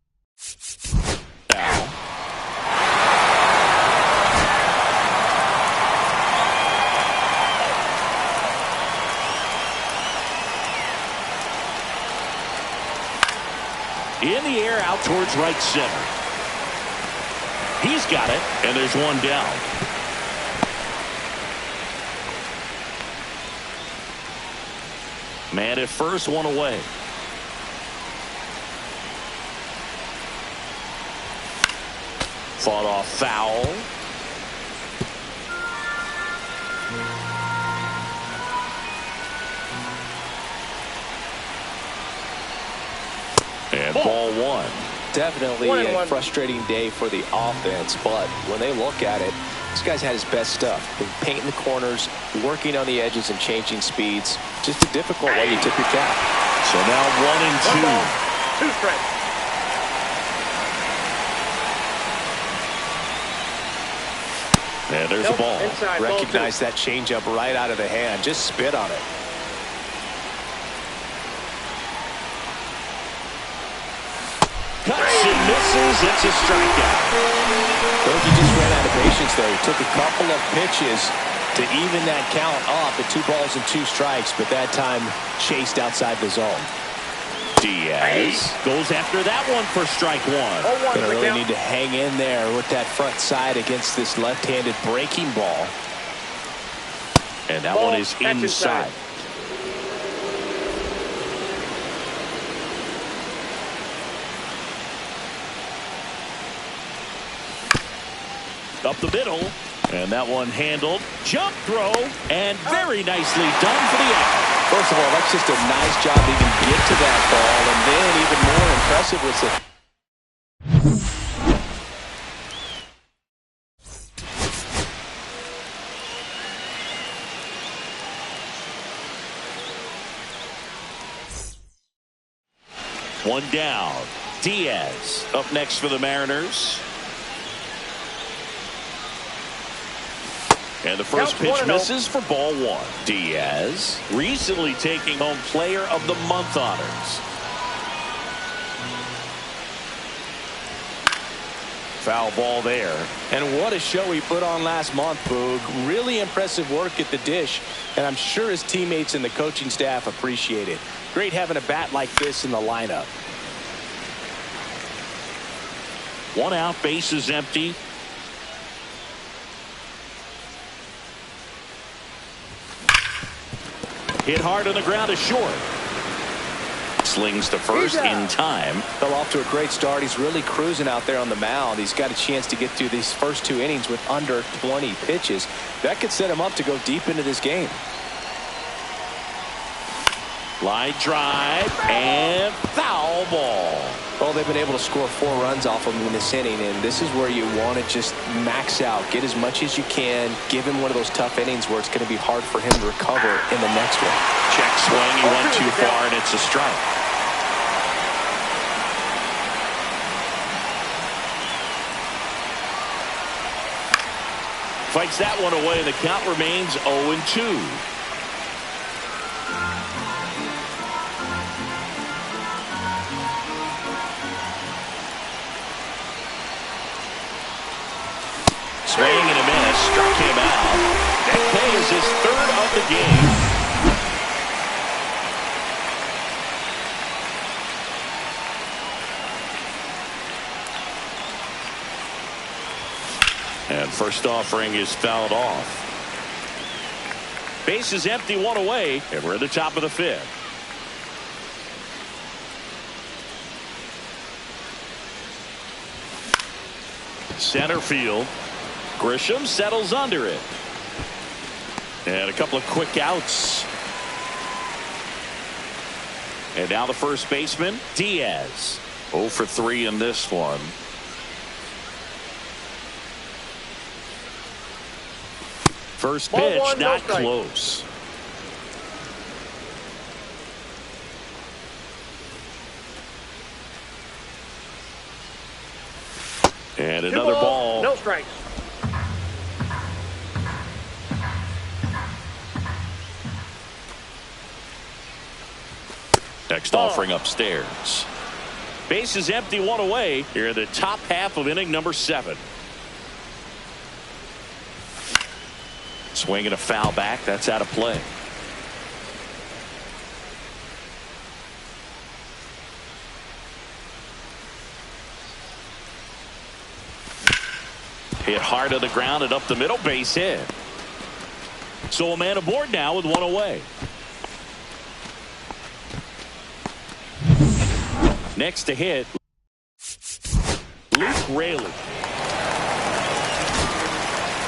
In the air out towards right center. He's got it, and there's one down. Man at first, one away. Fought off foul. And ball one. Definitely a frustrating day for the offense, but when they look at it, this guy's had his best stuff. Been painting the corners, working on the edges, and changing speeds. Just a difficult way you tip your cap. So now 1-2. 2 strikes. And there's a ball. Inside, Recognize that changeup right out of the hand. Just spit on it. Cuts and misses. It's a strikeout. Bogey just ran out of patience there. He took a couple of pitches to even that count off at 2 balls and 2 strikes, but that time chased outside the zone. Diaz goes after that one for strike one. Gonna really need to hang in there with that front side against this left-handed breaking ball. And that one is inside. Up the middle, and that one handled. Jump throw, and very nicely done for the out. First of all, that's just a nice job to even get to that ball, and then even more impressive was the one down. Diaz up next for the Mariners. And the first pitch misses for ball one. Diaz recently taking home Player of the Month honors. Foul ball there. And what a show he put on last month, Boog. Really impressive work at the dish, and I'm sure his teammates and the coaching staff appreciate it. Great having a bat like this in the lineup. One out, bases empty. Hit hard on the ground to short. Slings to first in time. Fell off to a great start. He's really cruising out there on the mound. He's got a chance to get through these first 2 innings with under 20 pitches. That could set him up to go deep into this game. Line drive and foul ball. Well, they've been able to score 4 runs off him in this inning, and this is where you want to just max out, get as much as you can, give him one of those tough innings where it's going to be hard for him to recover in the next one. Check swing, he went too far, and it's a strike. Fights that one away, and the count remains 0-2. Swing and a miss, struck him out. That K is his 3rd of the game. And first offering is fouled off. Base is empty, 1 away, and we're at the top of the 5th. Center field. Grisham settles under it. And a couple of quick outs. And now the first baseman, Diaz. 0 for 3 in this one. First pitch, not close. And another ball. No strikes. Next offering upstairs. Base is empty, 1 away here in the top half of inning number 7. Swing and a foul back. That's out of play. Hit hard to the ground and up the middle, base hit. So a man aboard now with 1 away. Next to hit, Luke Raley.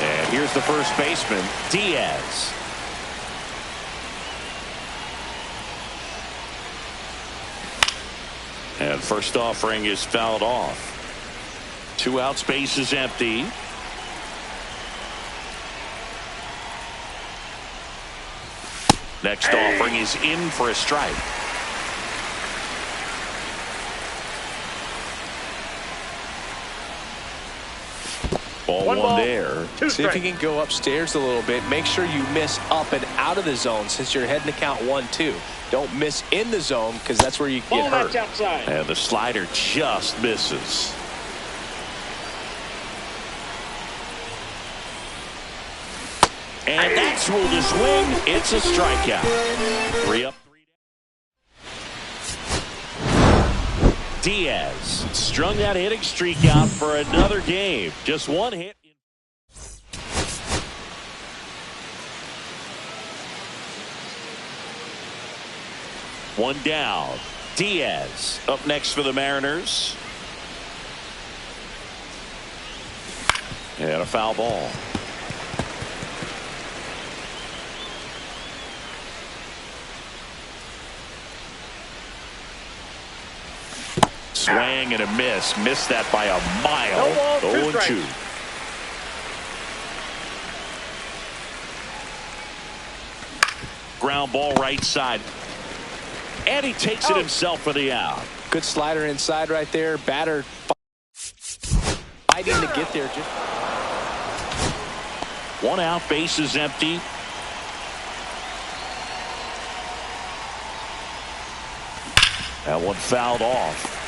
And here's the first baseman, Diaz. And first offering is fouled off. 2 outs, base is empty. Next offering is in for a strike. Ball one there. See if you can go upstairs a little bit. Make sure you miss up and out of the zone since you're heading to count 1-2. Don't miss in the zone because that's where you get hurt. Outside. And the slider just misses. And that's ruled a swing. It's a strikeout. 3 up, 3 down. Diaz strung that hitting streak out for another game. Just 1 hit. One down. Diaz up next for the Mariners. And a foul ball. Swing and a miss. Missed that by a mile. 0-2. Ground ball right side. And he takes it himself for the out. Good slider inside right there. Batter fighting to get there. 1 out, base is empty. That one fouled off.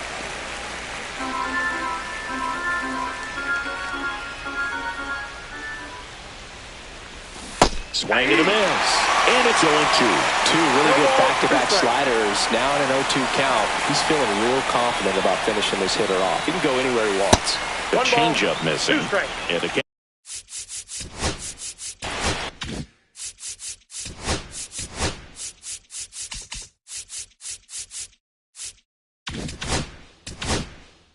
Swing and a miss. And it's 0-2. 2 really good back-to-back sliders. Now in an 0-2 count. He's feeling real confident about finishing this hitter off. He can go anywhere he wants. The changeup missing. And the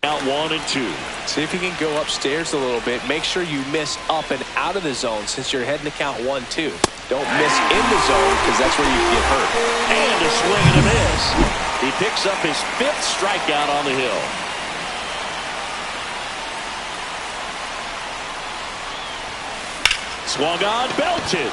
out 1-2. See if you can go upstairs a little bit. Make sure you miss up and out of the zone since you're heading to count 1-2. Don't miss in the zone because that's where you get hurt. And a swing and a miss. He picks up his 5th strikeout on the hill. Swung on, belted.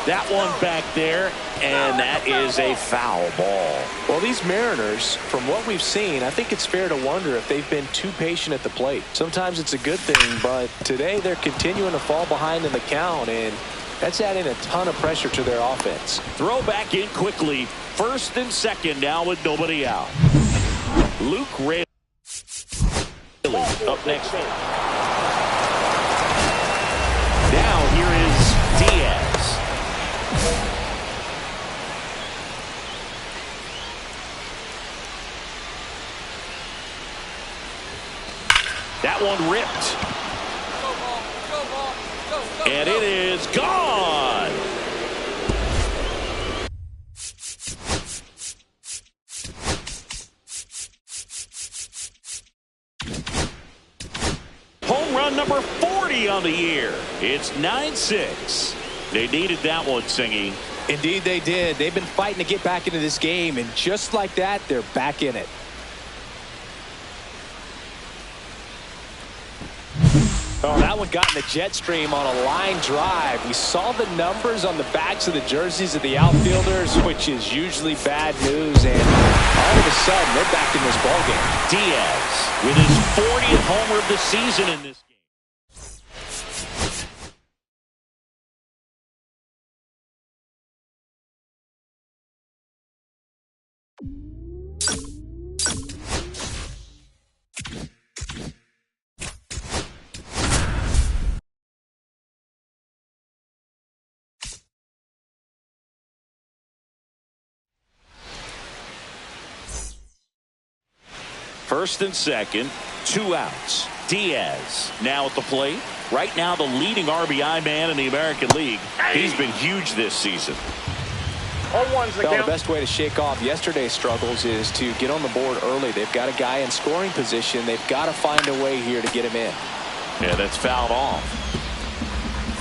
That one back there, and that is a foul ball. Well, these Mariners, from what we've seen, I think it's fair to wonder if they've been too patient at the plate. Sometimes it's a good thing, but today they're continuing to fall behind in the count, and that's adding a ton of pressure to their offense. Throw back in quickly. 1st and 2nd now with nobody out. Luke Raley up next. Now here is Diaz. That one ripped. And it is gone. Home run number 40 on the year. It's 9-6. They needed that one, Singy. Indeed they did. They've been fighting to get back into this game, and just like that, they're back in it. Oh, that one got in the jet stream on a line drive. We saw the numbers on the backs of the jerseys of the outfielders, which is usually bad news, and all of a sudden, they're back in this ballgame. Diaz with his 40th homer of the season in this game. First and second, 2 outs. Diaz now at the plate. Right now the leading RBI man in the American League. He's been huge this season. 0-1's the count. The best way to shake off yesterday's struggles is to get on the board early. They've got a guy in scoring position. They've got to find a way here to get him in. Yeah, that's fouled off.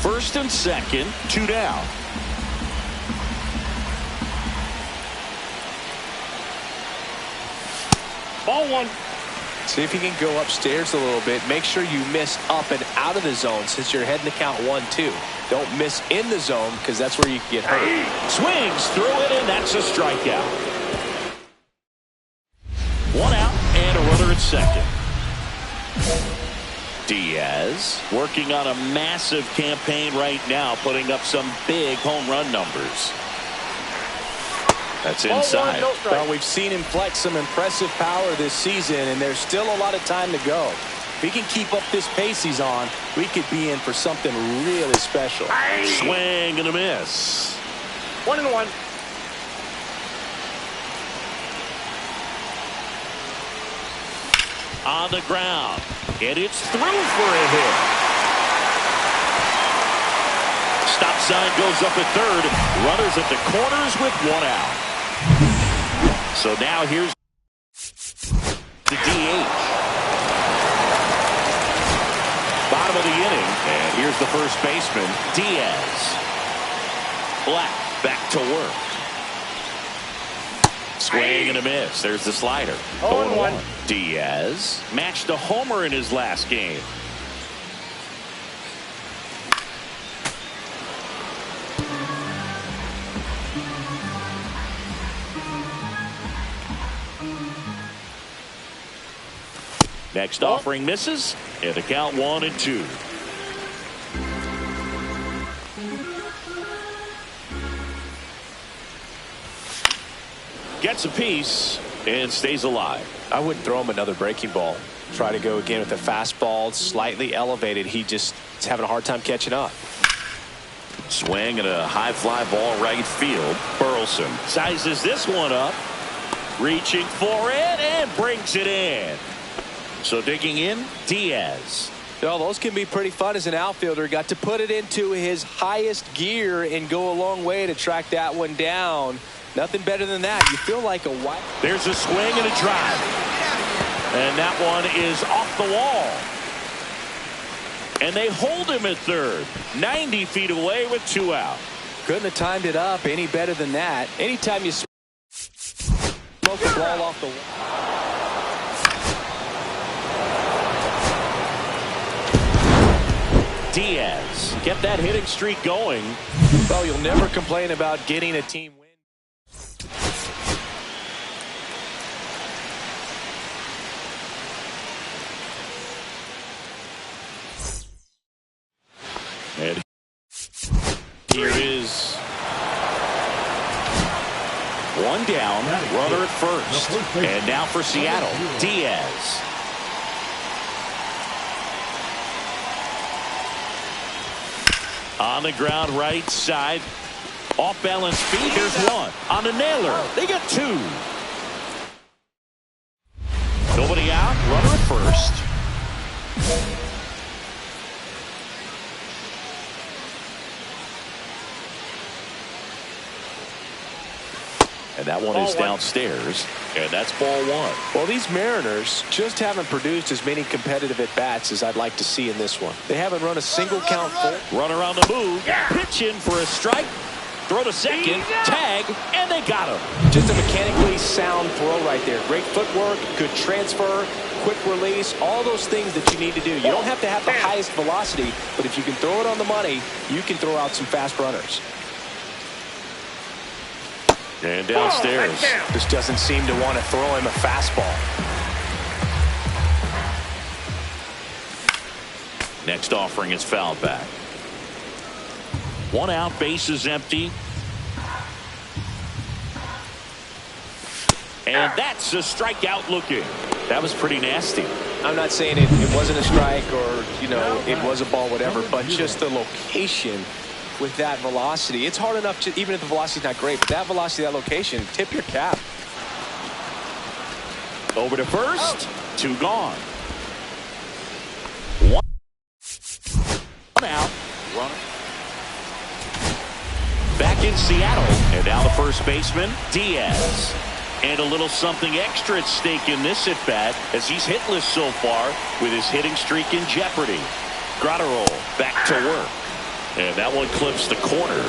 First and second, 2 down. Ball 1. See if you can go upstairs a little bit. Make sure you miss up and out of the zone since you're heading to count 1-2. Don't miss in the zone because that's where you can get hurt. Swings through it, and that's a strikeout. 1 out and a runner at second. Diaz working on a massive campaign right now, putting up some big home run numbers. That's inside. Well, we've seen him flex some impressive power this season, and there's still a lot of time to go. If he can keep up this pace he's on, we could be in for something really special. Swing and a miss. 1-1. On the ground, and it's through for a hit. Stop sign goes up at third. Runners at the corners with 1 out. So now here's the DH. Bottom of the inning, and here's the first baseman, Diaz. Black back to work. Swing and a miss. There's the slider. 0-1. Diaz matched a homer in his last game. Next offering misses, and the count 1-2. Gets a piece and stays alive. I wouldn't throw him another breaking ball. Try to go again with a fastball, slightly elevated. He just is having a hard time catching up. Swing and a high fly ball right field. Burleson sizes this one up, reaching for it and brings it in. So digging in, Diaz. Well, those can be pretty fun as an outfielder. Got to put it into his highest gear and go a long way to track that one down. Nothing better than that. You feel like a white. There's a swing and a drive. And that one is off the wall. And they hold him at third. 90 feet away with 2 out. Couldn't have timed it up any better than that. Anytime you smoke the ball off the wall. Diaz, get that hitting streak going. Well, you'll never complain about getting a team win. And here is 1 down, runner at first. And now for Seattle, Diaz. On the ground right side. Off balance feet. Here's 1. On the nailer. They got 2. Nobody out. Runner at first. And that one is downstairs, and that's ball one. Well, these Mariners just haven't produced as many competitive at-bats as I'd like to see in this one. They haven't run a single count full. Run around the move, pitch in for a strike, throw to second, tag, and they got him. Just a mechanically sound throw right there. Great footwork, good transfer, quick release, all those things that you need to do. You don't have to have the highest velocity, but if you can throw it on the money, you can throw out some fast runners. And downstairs. Just doesn't seem to want to throw him a fastball. Next offering is fouled back. 1 out, base is empty. And that's a strikeout looking. That was pretty nasty. I'm not saying it wasn't a strike or, you know, it was a ball, whatever, but just the location with that velocity. It's hard enough to, even if the velocity's not great, but that velocity, that location, tip your cap. Over to first, 2 gone. 1 out. Runner. Back in Seattle, and now the first baseman, Diaz. And a little something extra at stake in this at-bat as he's hitless so far with his hitting streak in jeopardy. Grotterol back to work. And that one clips the corner.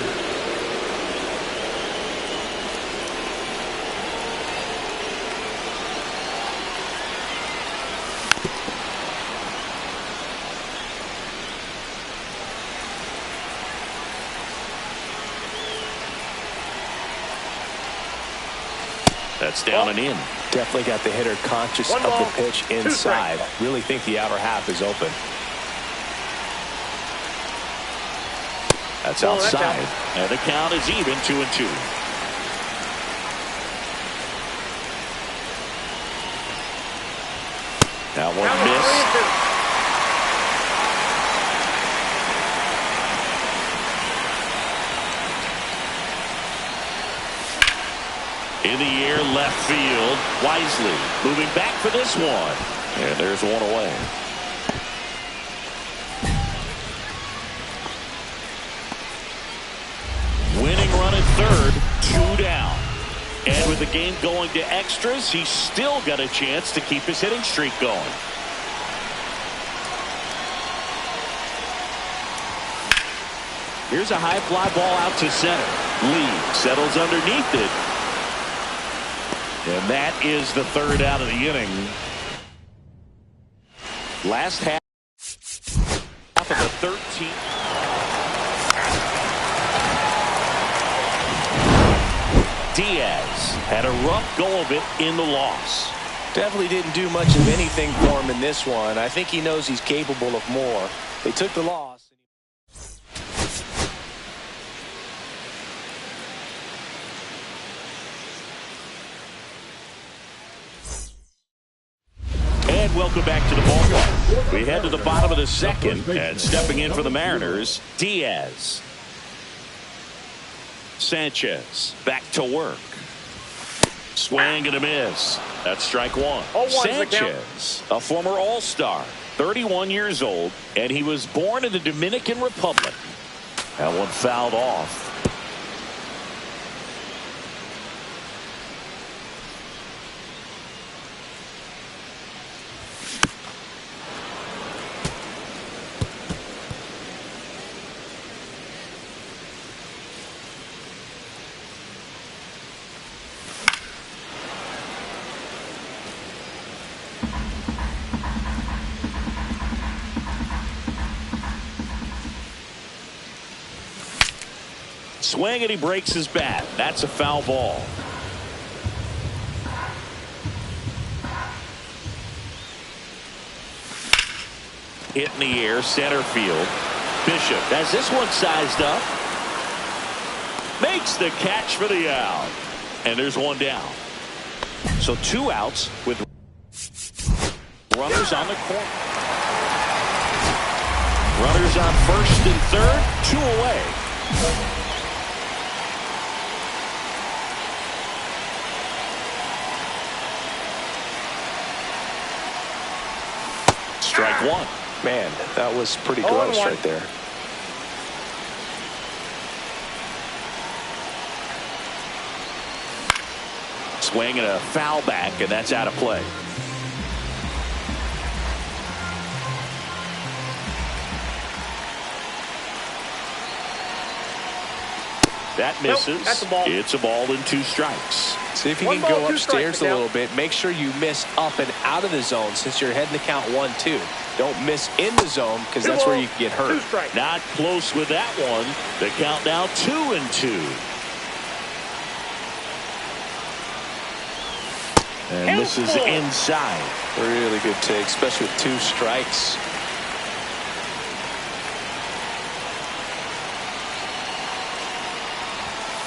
That's down and in. Definitely got the hitter conscious of the pitch inside. Really think the outer half is open. That's outside. And the count is even, 2-2. That one missed. In the air, left field. Wisely moving back for this one. And there's one away. Winning run at third, 2 down. And with the game going to extras, he's still got a chance to keep his hitting streak going. Here's a high fly ball out to center. Lee settles underneath it. And that is the 3rd out of the inning. Last half of the 13th. Diaz had a rough go of it in the loss. Definitely didn't do much of anything for him in this one. I think he knows he's capable of more. They took the loss. And welcome back to the ballpark. We head to the bottom of the 2nd, and stepping in for the Mariners, Diaz. Sanchez back to work. Swing and a miss. That's strike 1. Sanchez, a former All-Star, 31 years old, and he was born in the Dominican Republic. That one fouled off. Swing and he breaks his bat. That's a foul ball. Hit in the air, center field. Bishop has this one sized up. Makes the catch for the out. And there's one down. So 2 outs with runners on the corner. Runners on first and third, 2 away. Strike 1. Man, that was pretty gross right there. Swing and a foul back, and that's out of play. That misses. Nope, that's a ball. It's a ball and 2 strikes. See if you can go upstairs a little bit. Make sure you miss up and out of the zone since you're heading to count 1-2. Don't miss in the zone because that's where you can get hurt. Not close with that one. The count now 2-2. And this is inside. Really good take, especially with 2 strikes.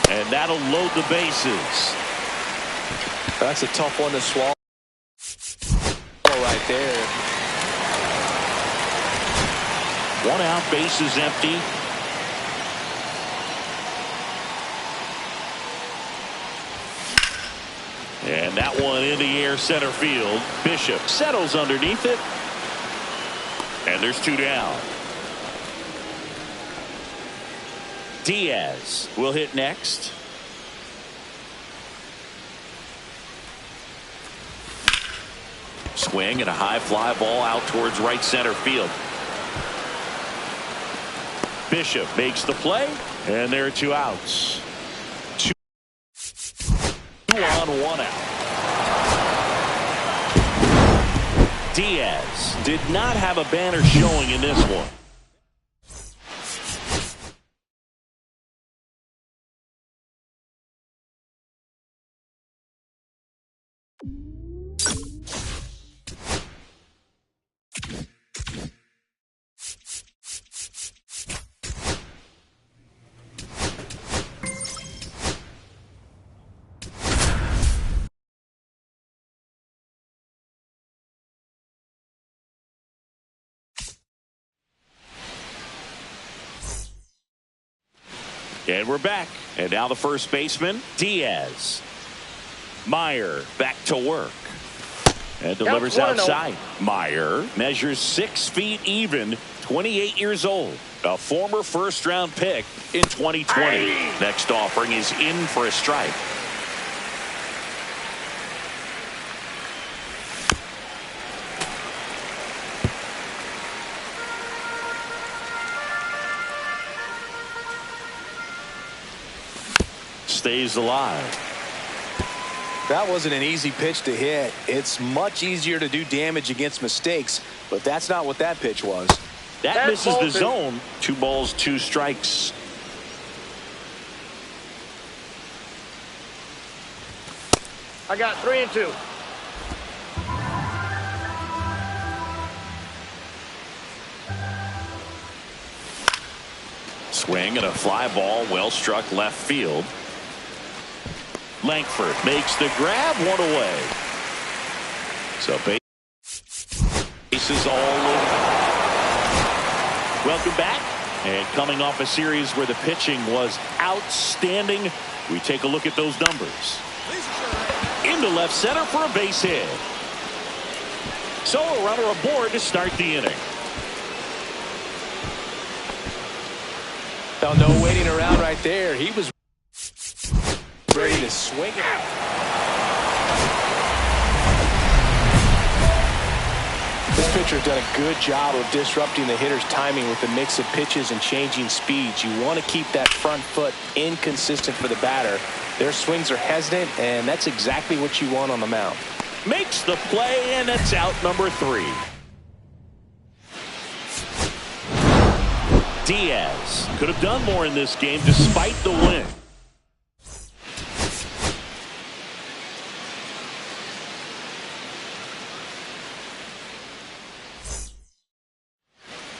And that'll load the bases. That's a tough one to swallow right there. 1 out, bases empty. And that one in the air, center field. Bishop settles underneath it. And there's 2 down. Diaz will hit next. Swing and a high fly ball out towards right center field. Bishop makes the play, and there are 2 outs. 2 on, 1 out. Diaz did not have a banner showing in this one. And we're back. And now the first baseman, Diaz. Meyer back to work. And delivers outside. Meyer measures 6 feet even, 28 years old. A former first-round pick in 2020. Next offering is in for a strike. Stays alive. That wasn't an easy pitch to hit. It's much easier to do damage against mistakes, but that's not what that pitch was. That misses the zone. 2 balls, 2 strikes. I got 3 and 2. Swing and a fly ball, well struck left field. Langford makes the grab, 1 away. So bases all over. Welcome back. And coming off a series where the pitching was outstanding, we take a look at those numbers. Into left center for a base hit. So a runner aboard to start the inning. Now, no waiting around right there. He was ready to swing it. This pitcher's done a good job of disrupting the hitter's timing with the mix of pitches and changing speeds. You want to keep that front foot inconsistent for the batter. Their swings are hesitant, and that's exactly what you want on the mound. Makes the play, and that's out number 3. Diaz could have done more in this game despite the win.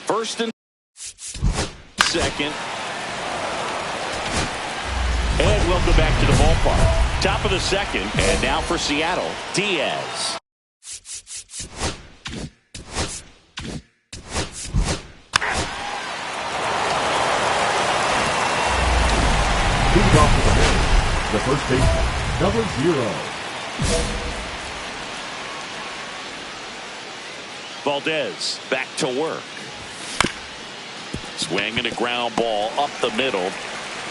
First and second. And welcome back to the ballpark. Top of the second, and now for Seattle, Diaz. Lead off with the hit, the first baseman, number 0. Valdez back to work. Swing and a ground ball up the middle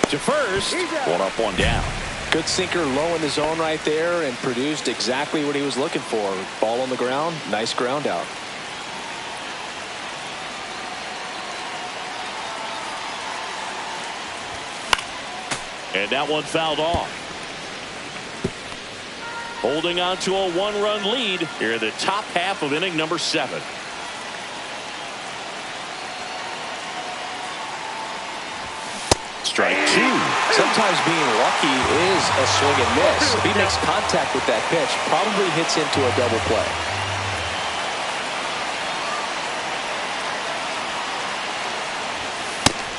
to first. 1 up, 1 down. Good sinker low in the zone right there and produced exactly what he was looking for. Ball on the ground, nice ground out. And that one fouled off. Holding on to a one-run lead here in the top half of inning number 7. Strike 2. Sometimes being lucky is a swing and miss. If he makes contact with that pitch, probably hits into a double play.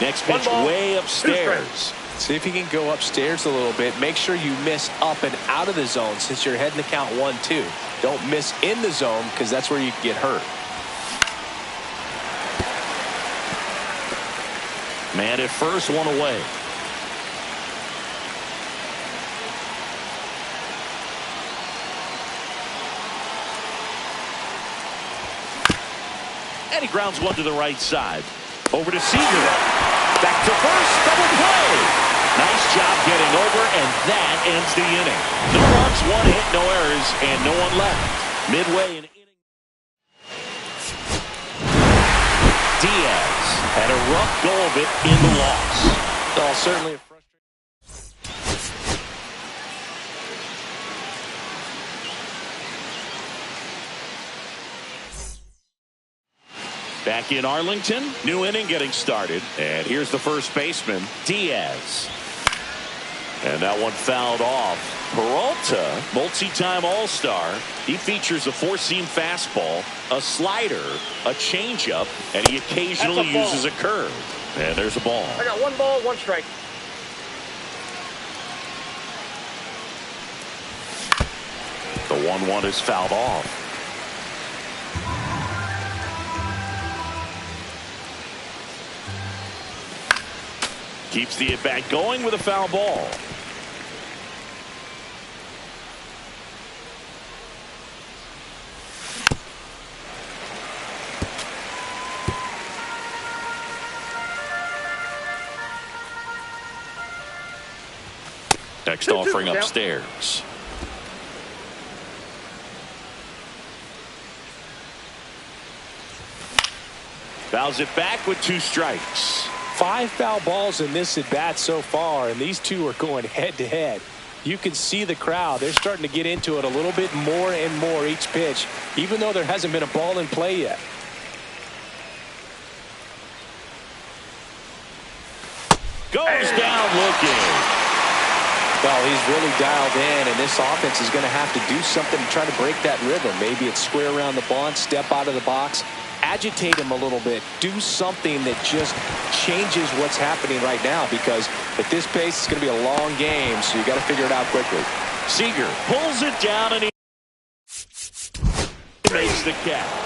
Next pitch way upstairs. See if you can go upstairs a little bit. Make sure you miss up and out of the zone since you're heading to count 1-2. Don't miss in the zone because that's where you can get hurt. Man at first, one away. And he grounds one to the right side. Over to Seager. Back to first. Double play. Nice job getting over, and that ends the inning. No runs, one hit, no errors, and no one left. Midway in inning. Diaz had a rough go of it in the loss. Oh, certainly a frustrating. Back in Arlington, new inning getting started. And here's the first baseman, Diaz. And that one fouled off. Peralta, multi-time All-Star. He features a four-seam fastball, a slider, a changeup, and he occasionally uses a curve. And there's a ball. I got 1 ball, 1 strike. The 1-1 is fouled off. Keeps the at-bat going with a foul ball. Next offering upstairs. Fouls it back with 2 strikes. 5 foul balls in this at bat so far, and these two are going head to head. You can see the crowd. They're starting to get into it a little bit more and more each pitch, even though there hasn't been a ball in play yet. Goes down looking. Well, he's really dialed in, and this offense is going to have to do something to try to break that rhythm. Maybe it's square around the bunt, step out of the box, agitate him a little bit, do something that just changes what's happening right now, because at this pace it's going to be a long game, so you got to figure it out quickly. Seager pulls it down and he makes the catch.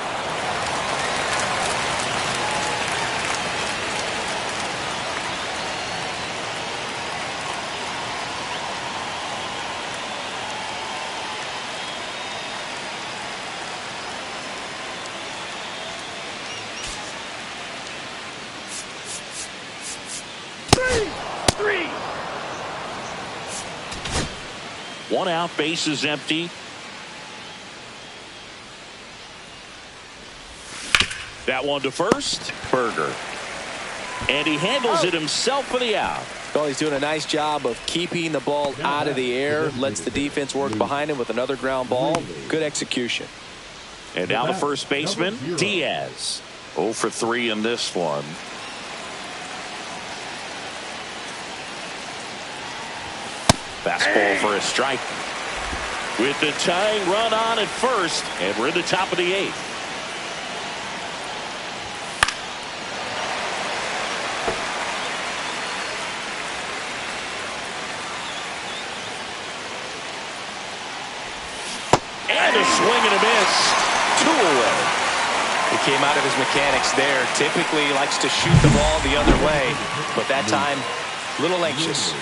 One out, base is empty. That one to first, Berger. And he handles it himself for the out. Well, he's doing a nice job of keeping the ball out of the air, lets the defense work behind him with another ground ball. Good execution. And now the first baseman, Diaz. 0 for 3 in this one. Fastball for a strike. With the tying run on at first, and we're in the top of the 8th. And a swing and a miss. 2 away. He came out of his mechanics there. Typically he likes to shoot the ball the other way, but that time a little anxious.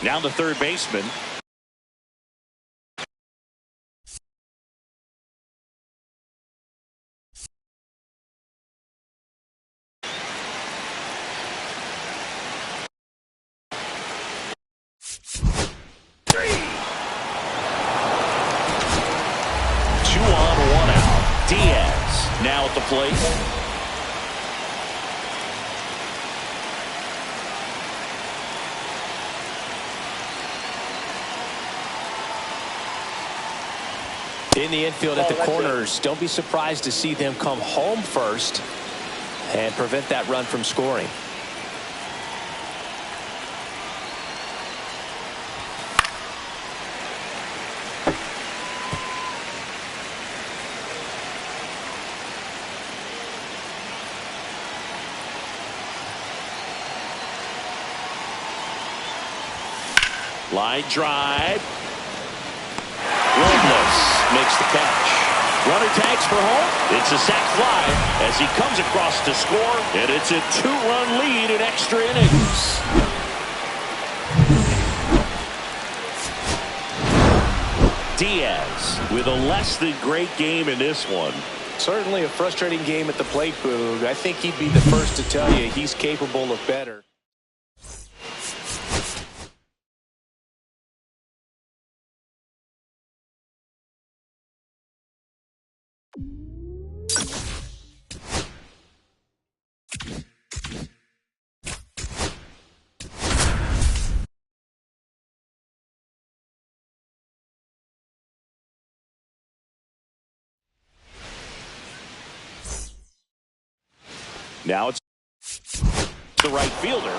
Now the third baseman. Diaz now at the plate. In the infield at the corners, don't be surprised to see them come home first and prevent that run from scoring. Line drive. Robles makes the catch. Runner tags for home. It's a sac fly as he comes across to score, and it's a 2-run lead in extra innings. Diaz with a less than great game in this one. Certainly a frustrating game at the plate, Boog. I think he'd be the first to tell you he's capable of better. Now it's the right fielder.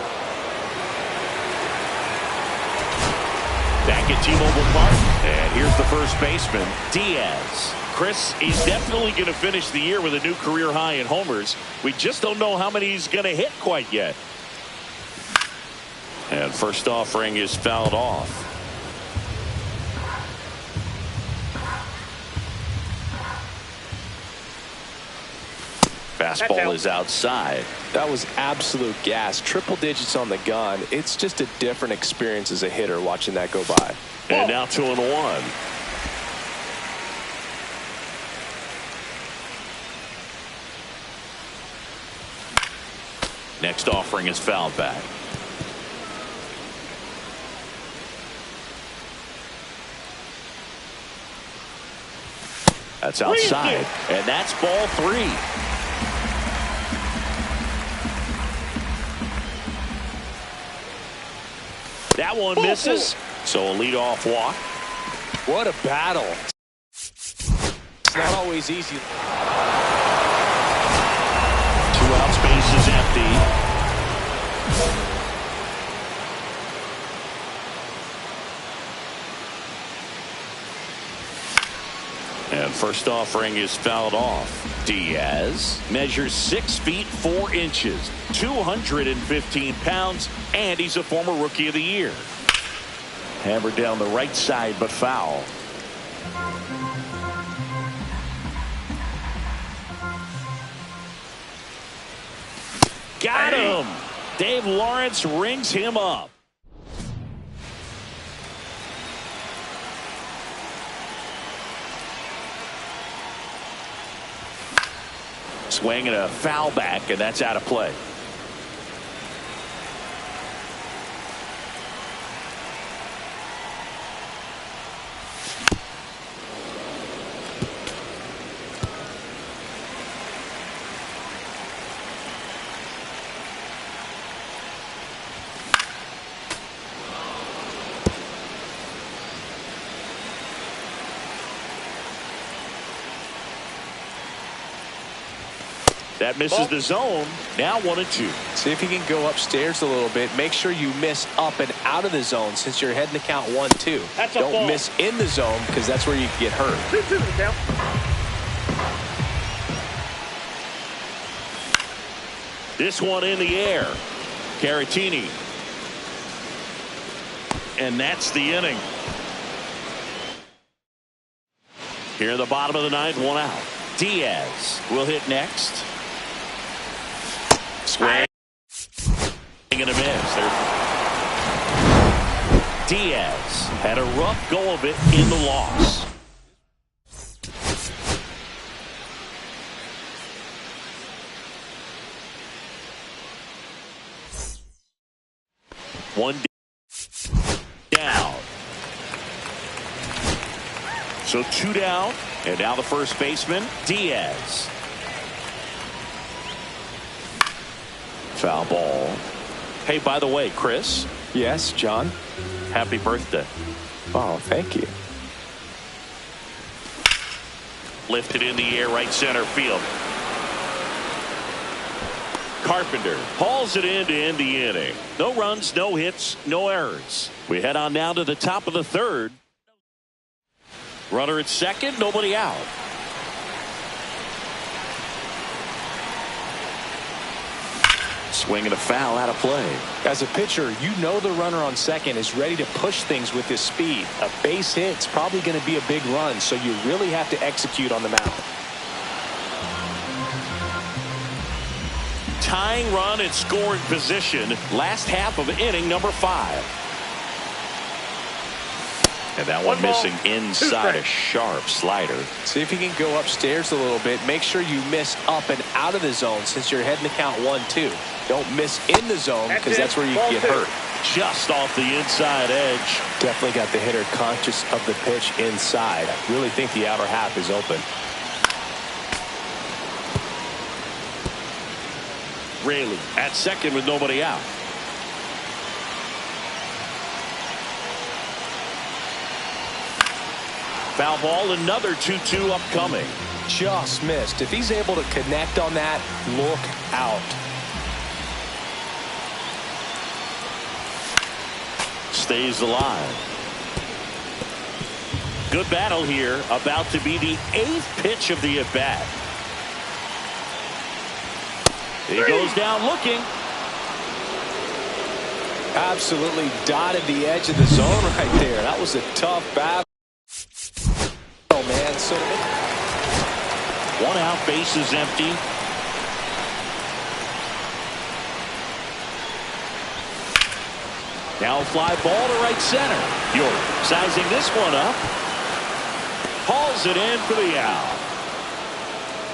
Back at T-Mobile Park. And here's the first baseman, Diaz. Chris, he's definitely going to finish the year with a new career high in homers. We just don't know how many he's going to hit quite yet. And first offering is fouled off. Fastball is outside. That was absolute gas. Triple digits on the gun. It's just a different experience as a hitter watching that go by. And now 2-1. Next offering is fouled back. That's outside. And that's ball 3. That one misses. So a leadoff walk. What a battle. It's not always easy. 2 outs, base is empty. And first offering is fouled off. Diaz measures 6 feet 4 inches, 215 pounds, and he's a former Rookie of the Year. Hammered down the right side, but foul. Got him. Dave Lawrence rings him up. Swing and a foul back, and that's out of play. That misses the zone. Now 1-2. See if you can go upstairs a little bit. Make sure you miss up and out of the zone since you're heading to count 1-2. Don't miss in the zone because that's where you can get hurt. 2-2 count. This one in the air. Caratini. And that's the inning. Here in the bottom of the 9th, 1 out. Diaz will hit next. Swing and a miss. Diaz had a rough go of it in the loss. One down. So 2 down, and now the first baseman, Diaz. Foul ball. Hey, by the way, Chris. Yes, John. Happy birthday. Oh, thank you. Lifted in the air, right center field. Carpenter hauls it in to end the inning. No runs, no hits, no errors. We head on now to the top of the third. Runner at second, nobody out. Swing and a foul out of play. As a pitcher, you know the runner on second is ready to push things with his speed. A base hit's probably going to be a big run, so you really have to execute on the mound. Tying run in scoring position. Last half of inning number 5. And that one missing inside a sharp slider. See if you can go upstairs a little bit. Make sure you miss up and out of the zone since you're heading to count 1-2. Don't miss in the zone because that's where you get hurt. Just off the inside edge. Definitely got the hitter conscious of the pitch inside. I really think the outer half is open. Raley at second with nobody out. Foul ball, another 2-2 upcoming. Just missed. If he's able to connect on that, look out. Stays alive. Good battle here. About to be the 8th pitch of the at-bat. He goes down looking. Absolutely dotted the edge of the zone right there. That was a tough battle. Oh, man. So 1 out, base is empty. Now a fly ball to right center. York sizing this one up. Hauls it in for the out.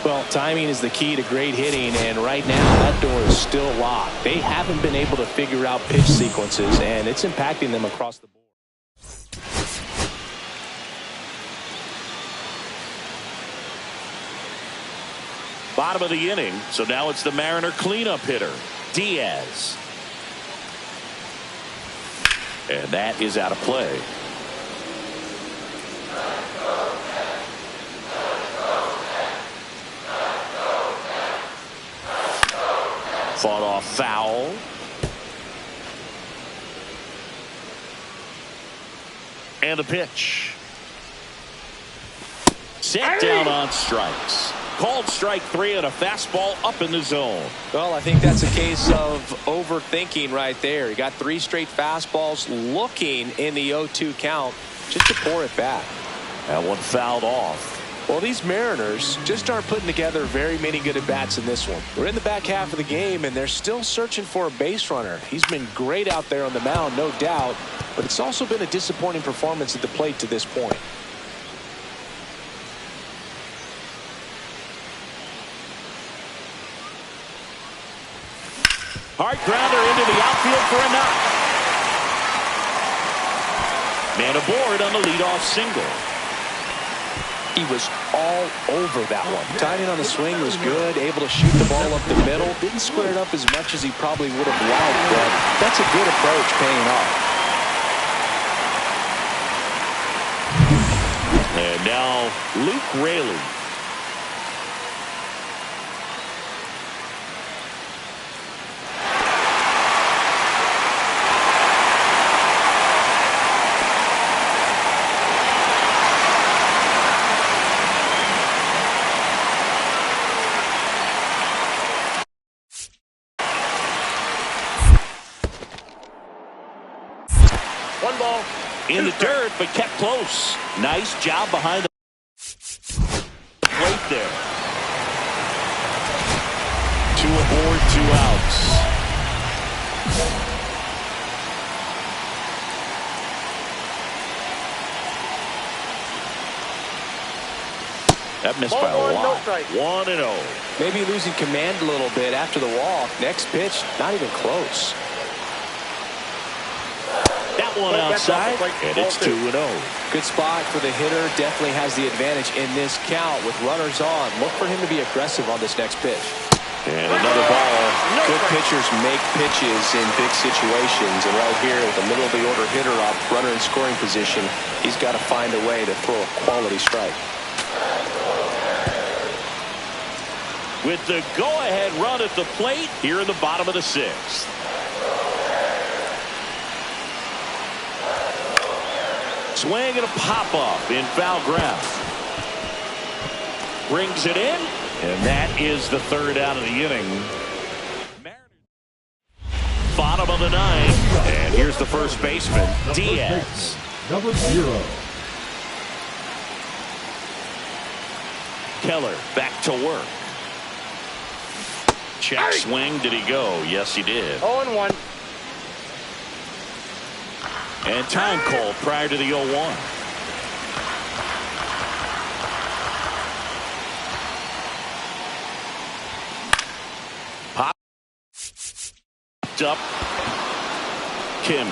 Well, timing is the key to great hitting, and right now that door is still locked. They haven't been able to figure out pitch sequences, and it's impacting them across the board. Bottom of the inning, so now it's the Mariner cleanup hitter, Diaz. And that is out of play. Fought off foul. And a pitch. Set down on strikes. Called strike 3 and a fastball up in the zone. Well, I think that's a case of overthinking right there. He got 3 straight fastballs looking in the 0-2 count just to pour it back. That one fouled off. Well, these Mariners just aren't putting together very many good at-bats in this one. We're in the back half of the game, and they're still searching for a base runner. He's been great out there on the mound, no doubt, but it's also been a disappointing performance at the plate to this point. Hard grounder into the outfield for a knock. Man aboard on the leadoff single. He was all over that one. Timing on the swing was good, able to shoot the ball up the middle. Didn't square it up as much as he probably would have liked, but that's a good approach paying off. And now Luke Raley. In the dirt, but kept close. Nice job behind the plate there. 2 aboard, 2 outs. That missed by a lot. 1-0. Maybe losing command a little bit after the walk. Next pitch, not even close. That one outside, and it's 2-0. Good spot for the hitter. Definitely has the advantage in this count with runners on. Look for him to be aggressive on this next pitch. And another ball. Good pitchers make pitches in big situations, and right here with the middle of the order hitter up, runner in scoring position, he's got to find a way to throw a quality strike. With the go-ahead run at the plate here in the bottom of the sixth. Swing and a pop-up in foul ground. Brings it in, and that is the third out of the inning. Bottom of the ninth, and here's the first baseman, Diaz. Number 0. Keller back to work. Check swing. Did he go? Yes, he did. 0-1. And time called prior to the 0-1. Popped up. Kim